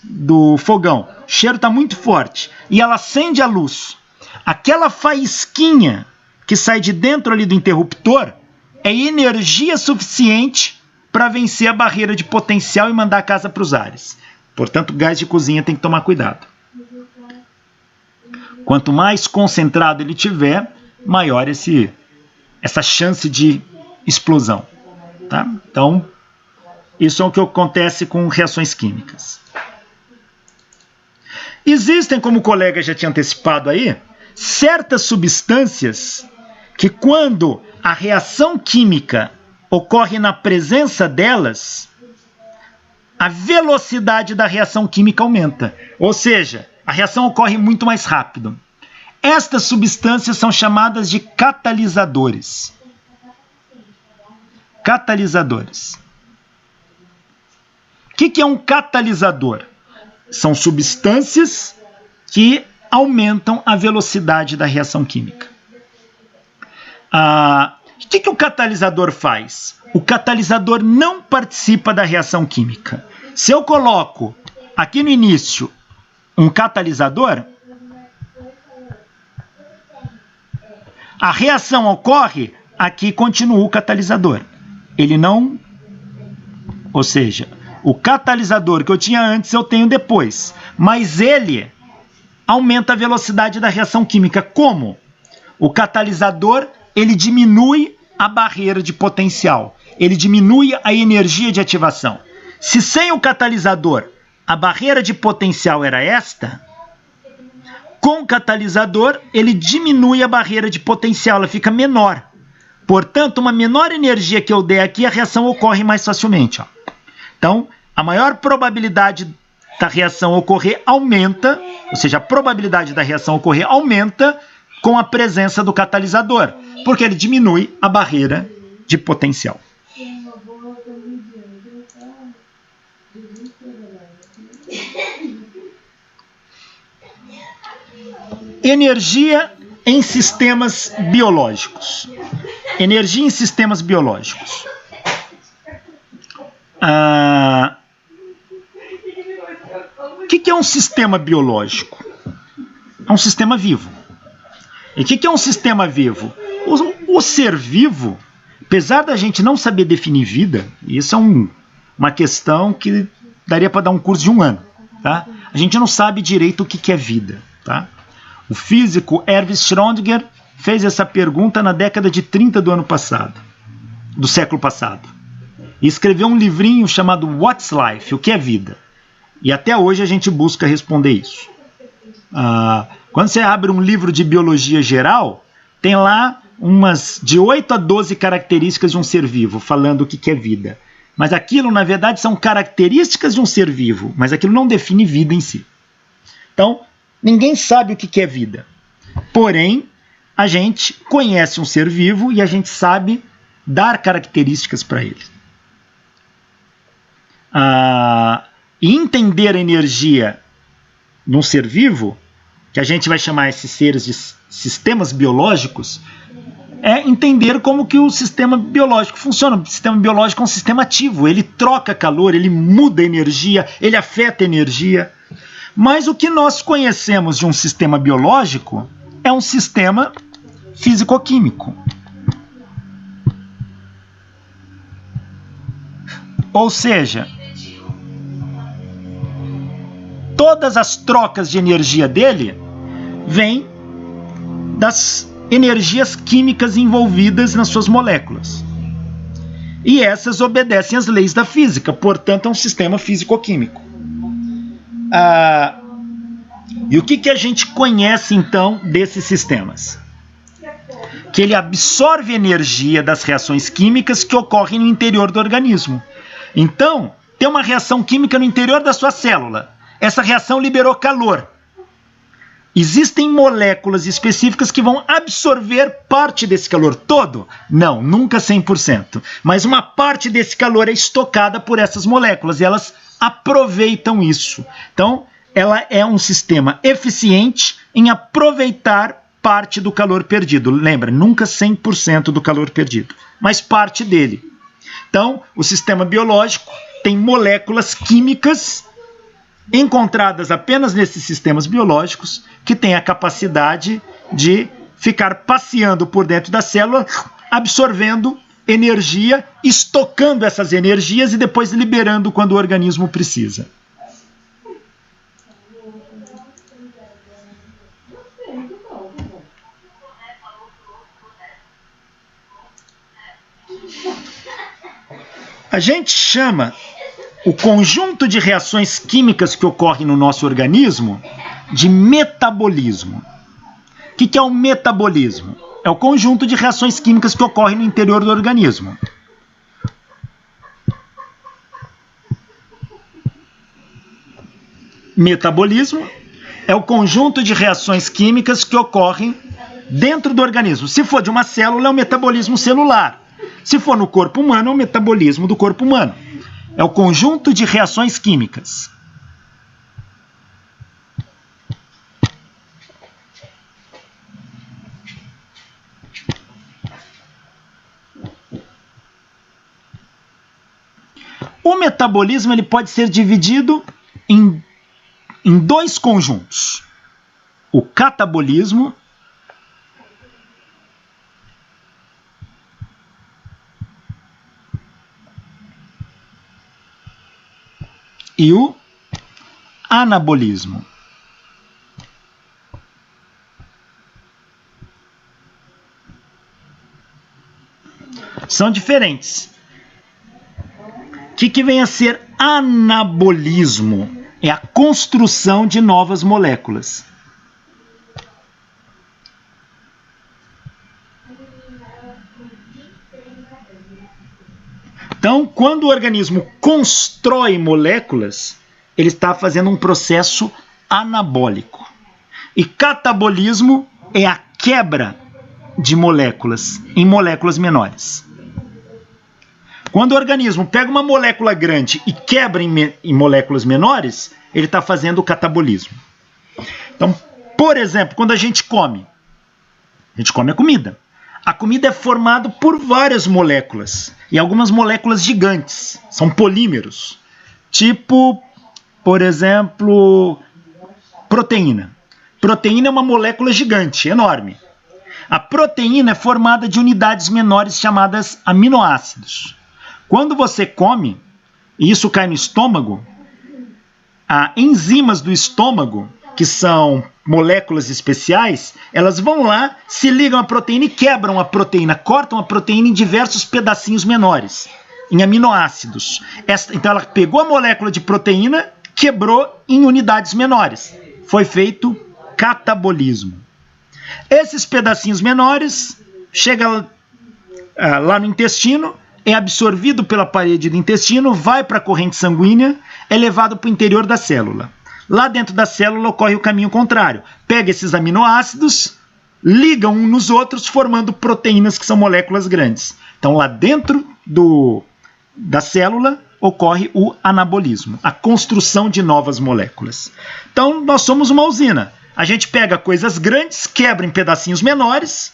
do fogão. O cheiro está muito forte e ela acende a luz. Aquela faísquinha que sai de dentro ali do interruptor é energia suficiente para vencer a barreira de potencial e mandar a casa para os ares. Portanto, gás de cozinha tem que tomar cuidado. Quanto mais concentrado ele tiver, maior essa chance de explosão. Tá? Então, isso é o que acontece com reações químicas. Existem, como o colega já tinha antecipado aí, certas substâncias que, quando a reação química ocorre na presença delas, a velocidade da reação química aumenta. Ou seja, a reação ocorre muito mais rápido. Estas substâncias são chamadas de catalisadores. Catalisadores. O que é um catalisador? São substâncias que aumentam a velocidade da reação química. O que o catalisador faz? O catalisador não participa da reação química. Se eu coloco aqui no início um catalisador, a reação ocorre, aqui continua o catalisador. Ele não... Ou seja, o catalisador que eu tinha antes eu tenho depois. Mas ele aumenta a velocidade da reação química. Como? O catalisador, ele diminui a barreira de potencial. Ele diminui a energia de ativação. Se sem o catalisador a barreira de potencial era esta, com o catalisador ele diminui a barreira de potencial, ela fica menor. Portanto, uma menor energia que eu der aqui, a reação ocorre mais facilmente. Ó. Então, a maior probabilidade da reação ocorrer aumenta, ou seja, a probabilidade da reação ocorrer aumenta com a presença do catalisador, porque ele diminui a barreira de potencial. Energia em sistemas biológicos. Energia em sistemas biológicos. O que é um sistema biológico? É um sistema vivo. E o que é um sistema vivo? O ser vivo, apesar da gente não saber definir vida, isso é uma questão que daria para dar um curso de 1 ano. Tá? A gente não sabe direito o que é vida. Tá? O físico Erwin Schrödinger fez essa pergunta na década de 30 do ano passado, do século passado. E escreveu um livrinho chamado What's Life? O que é vida? E até hoje a gente busca responder isso. Quando você abre um livro de biologia geral, tem lá umas de 8 a 12 características de um ser vivo, falando o que é vida. Mas aquilo, na verdade, são características de um ser vivo, mas aquilo não define vida em si. Então, ninguém sabe o que é vida. Porém, a gente conhece um ser vivo e a gente sabe dar características para ele. E entender a energia num ser vivo, que a gente vai chamar esses seres de sistemas biológicos, é entender como que o sistema biológico funciona. O sistema biológico é um sistema ativo, ele troca calor, ele muda energia, ele afeta energia. Mas o que nós conhecemos de um sistema biológico é um sistema físico-químico. Ou seja, todas as trocas de energia dele vêm das energias químicas envolvidas nas suas moléculas. E essas obedecem às leis da física, portanto é um sistema físico-químico. E o que a gente conhece então desses sistemas? Que ele absorve energia das reações químicas que ocorrem no interior do organismo. Então, tem uma reação química no interior da sua célula. Essa reação liberou calor. Existem moléculas específicas que vão absorver parte desse calor todo? Não, nunca 100%. Mas uma parte desse calor é estocada por essas moléculas e elas aproveitam isso. Então, ela é um sistema eficiente em aproveitar parte do calor perdido. Lembra, nunca 100% do calor perdido, mas parte dele. Então, o sistema biológico tem moléculas químicas encontradas apenas nesses sistemas biológicos que têm a capacidade de ficar passeando por dentro da célula, absorvendo energia, estocando essas energias e depois liberando quando o organismo precisa. A gente chama o conjunto de reações químicas que ocorrem no nosso organismo de metabolismo. O que é o metabolismo? É o conjunto de reações químicas que ocorrem no interior do organismo. Metabolismo é o conjunto de reações químicas que ocorrem dentro do organismo. Se for de uma célula, é o metabolismo celular. Se for no corpo humano, é o metabolismo do corpo humano. É o conjunto de reações químicas. O metabolismo ele pode ser dividido em 2 conjuntos. O catabolismo e o anabolismo. São diferentes. O que vem a ser anabolismo? É a construção de novas moléculas. Então, quando o organismo constrói moléculas, ele está fazendo um processo anabólico. E catabolismo é a quebra de moléculas em moléculas menores. Quando o organismo pega uma molécula grande e quebra em moléculas menores, ele está fazendo o catabolismo. Então, Por exemplo, quando a gente come a comida. A comida é formada por várias moléculas, e algumas moléculas gigantes, são polímeros, tipo, por exemplo, proteína. Proteína é uma molécula gigante, enorme. A proteína é formada de unidades menores chamadas aminoácidos. Quando você come, e isso cai no estômago, as enzimas do estômago, que são moléculas especiais, elas vão lá, se ligam à proteína e quebram a proteína, cortam a proteína em diversos pedacinhos menores, em aminoácidos. Então ela pegou a molécula de proteína, quebrou em unidades menores. Foi feito catabolismo. Esses pedacinhos menores chegam lá no intestino, é absorvido pela parede do intestino, vai para a corrente sanguínea, é levado para o interior da célula. Lá dentro da célula ocorre o caminho contrário. Pega esses aminoácidos, ligam uns nos outros, formando proteínas que são moléculas grandes. Então, lá dentro da célula ocorre o anabolismo, a construção de novas moléculas. Então, nós somos uma usina. A gente pega coisas grandes, quebra em pedacinhos menores,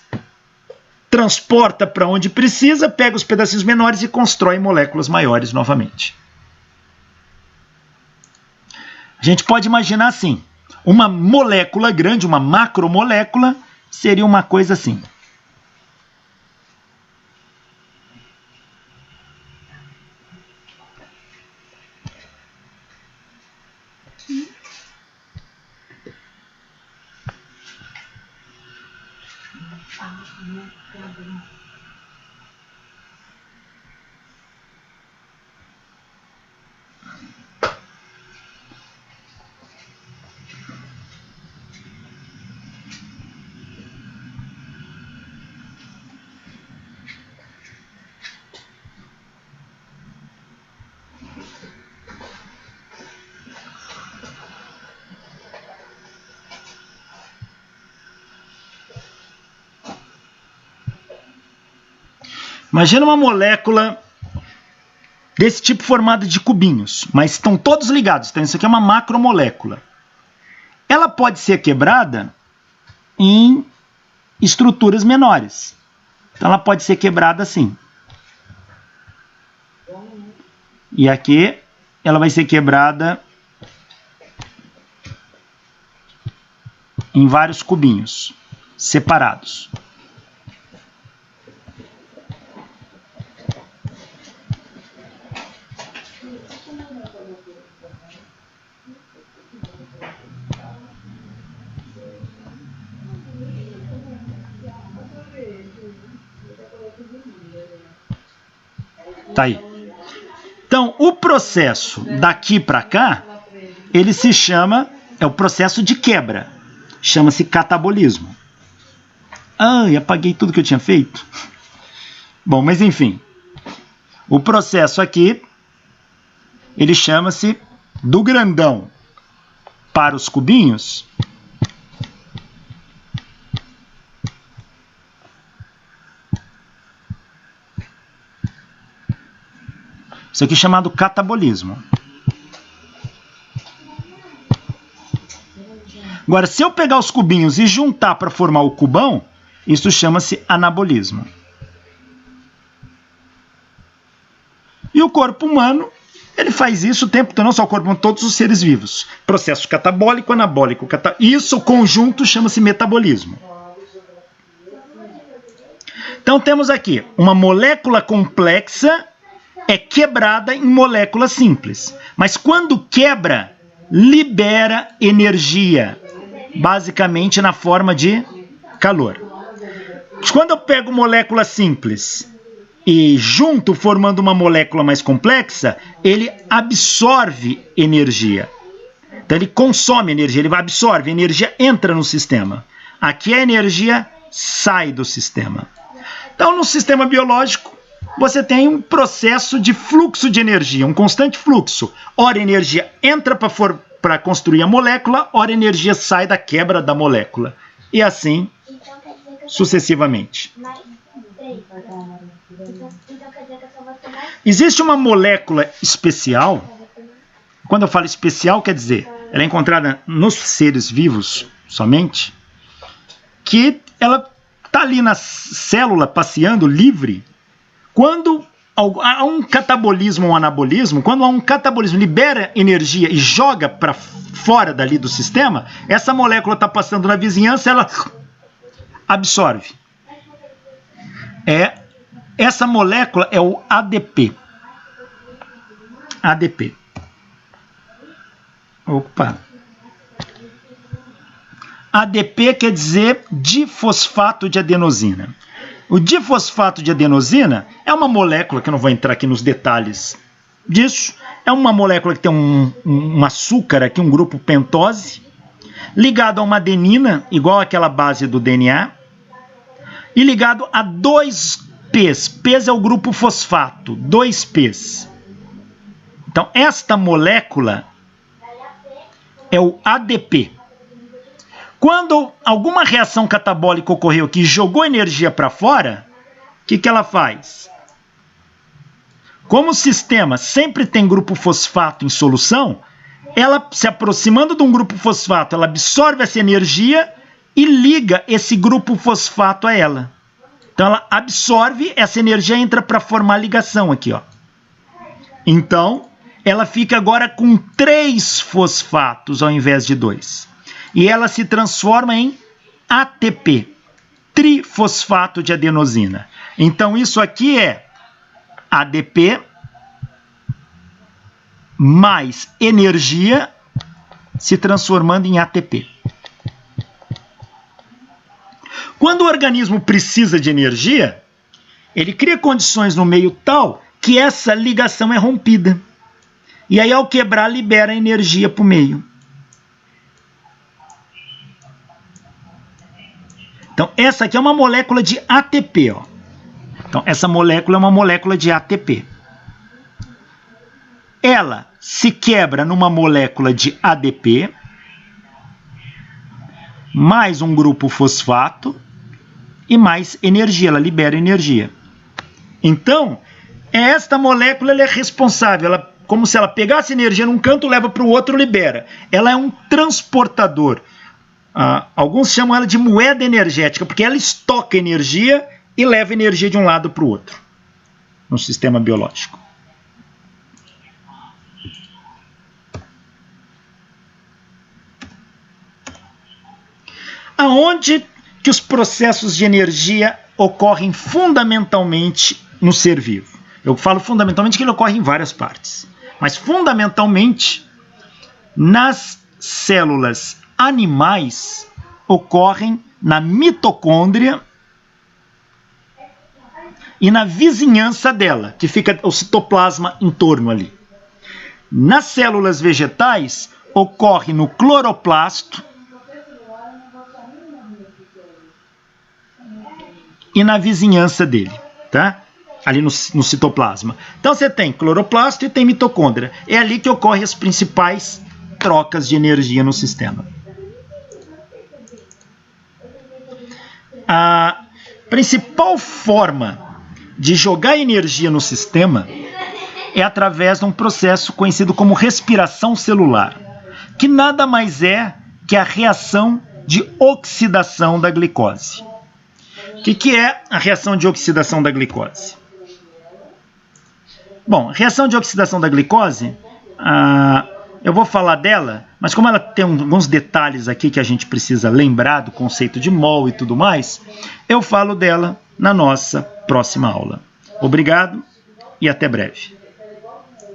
transporta para onde precisa, pega os pedacinhos menores e constrói moléculas maiores novamente. A gente pode imaginar assim, uma molécula grande, uma macromolécula, seria uma coisa assim. Imagina uma molécula desse tipo formada de cubinhos, mas estão todos ligados. Então isso aqui é uma macromolécula. Ela pode ser quebrada em estruturas menores. Então ela pode ser quebrada assim. E aqui ela vai ser quebrada em vários cubinhos separados. Tá aí. Então, o processo daqui para cá, ele se chama, é o processo de quebra. Chama-se catabolismo. Ah, eu apaguei tudo que eu tinha feito. Bom, mas enfim. O processo aqui, ele chama-se do grandão para os cubinhos. Isso aqui é chamado catabolismo. Agora, se eu pegar os cubinhos e juntar para formar o cubão, isso chama-se anabolismo. E o corpo humano, ele faz isso o tempo todo, não só o corpo humano, todos os seres vivos. Processo catabólico, anabólico. Isso, o conjunto, chama-se metabolismo. Então, temos aqui uma molécula complexa é quebrada em moléculas simples. Mas quando quebra, libera energia, basicamente na forma de calor. Quando eu pego molécula simples e junto formando uma molécula mais complexa, ele absorve energia. Então ele consome energia, ele absorve, a energia entra no sistema. Aqui a energia sai do sistema. Então no sistema biológico, você tem um processo de fluxo de energia, um constante fluxo. Ora, a energia entra para construir a molécula, ora, a energia sai da quebra da molécula. E assim, sucessivamente. Existe uma molécula especial. Quando eu falo especial, quer dizer, ela é encontrada nos seres vivos somente, que ela está ali na célula passeando livre. Quando há um catabolismo ou um anabolismo, quando há um catabolismo, libera energia e joga para fora dali do sistema, essa molécula está passando na vizinhança, ela absorve. Essa molécula é o ADP. ADP. Opa. ADP quer dizer difosfato de adenosina. O difosfato de adenosina é uma molécula, que eu não vou entrar aqui nos detalhes disso, é uma molécula que tem um açúcar aqui, um grupo pentose, ligado a uma adenina, igual àquela base do DNA, e ligado a 2 P's. P's é o grupo fosfato, 2 P's. Então, esta molécula é o ADP. Quando alguma reação catabólica ocorreu aqui e jogou energia para fora, o que ela faz? Como o sistema sempre tem grupo fosfato em solução, ela, se aproximando de um grupo fosfato, ela absorve essa energia e liga esse grupo fosfato a ela. Então ela absorve, essa energia entra para formar ligação aqui, ó. Então, ela fica agora com 3 fosfatos ao invés de 2. E ela se transforma em ATP, trifosfato de adenosina. Então isso aqui é ADP mais energia se transformando em ATP. Quando o organismo precisa de energia, ele cria condições no meio tal que essa ligação é rompida. E aí, ao quebrar, libera energia para o meio. Então, essa aqui é uma molécula de ATP. Ó. Então, essa molécula é uma molécula de ATP. Ela se quebra numa molécula de ADP, mais um grupo fosfato e mais energia. Ela libera energia. Então, esta molécula ela é responsável. Ela, como se ela pegasse energia num canto, leva para o outro, libera. Ela é um transportador. Alguns chamam ela de moeda energética, porque ela estoca energia e leva energia de um lado para o outro no sistema biológico. Aonde que os processos de energia ocorrem fundamentalmente no ser vivo? Eu falo fundamentalmente que ele ocorre em várias partes, mas fundamentalmente nas células animais ocorrem na mitocôndria e na vizinhança dela, que fica o citoplasma em torno ali. Nas células vegetais ocorre no cloroplasto e na vizinhança dele, tá? Ali no citoplasma. Então você tem cloroplasto e tem mitocôndria. É ali que ocorrem as principais trocas de energia no sistema. A principal forma de jogar energia no sistema é através de um processo conhecido como respiração celular, que nada mais é que a reação de oxidação da glicose. O que é a reação de oxidação da glicose? Bom, a reação de oxidação da glicose, eu vou falar dela, mas como ela tem alguns detalhes aqui que a gente precisa lembrar do conceito de mol e tudo mais, eu falo dela na nossa próxima aula. Obrigado e até breve.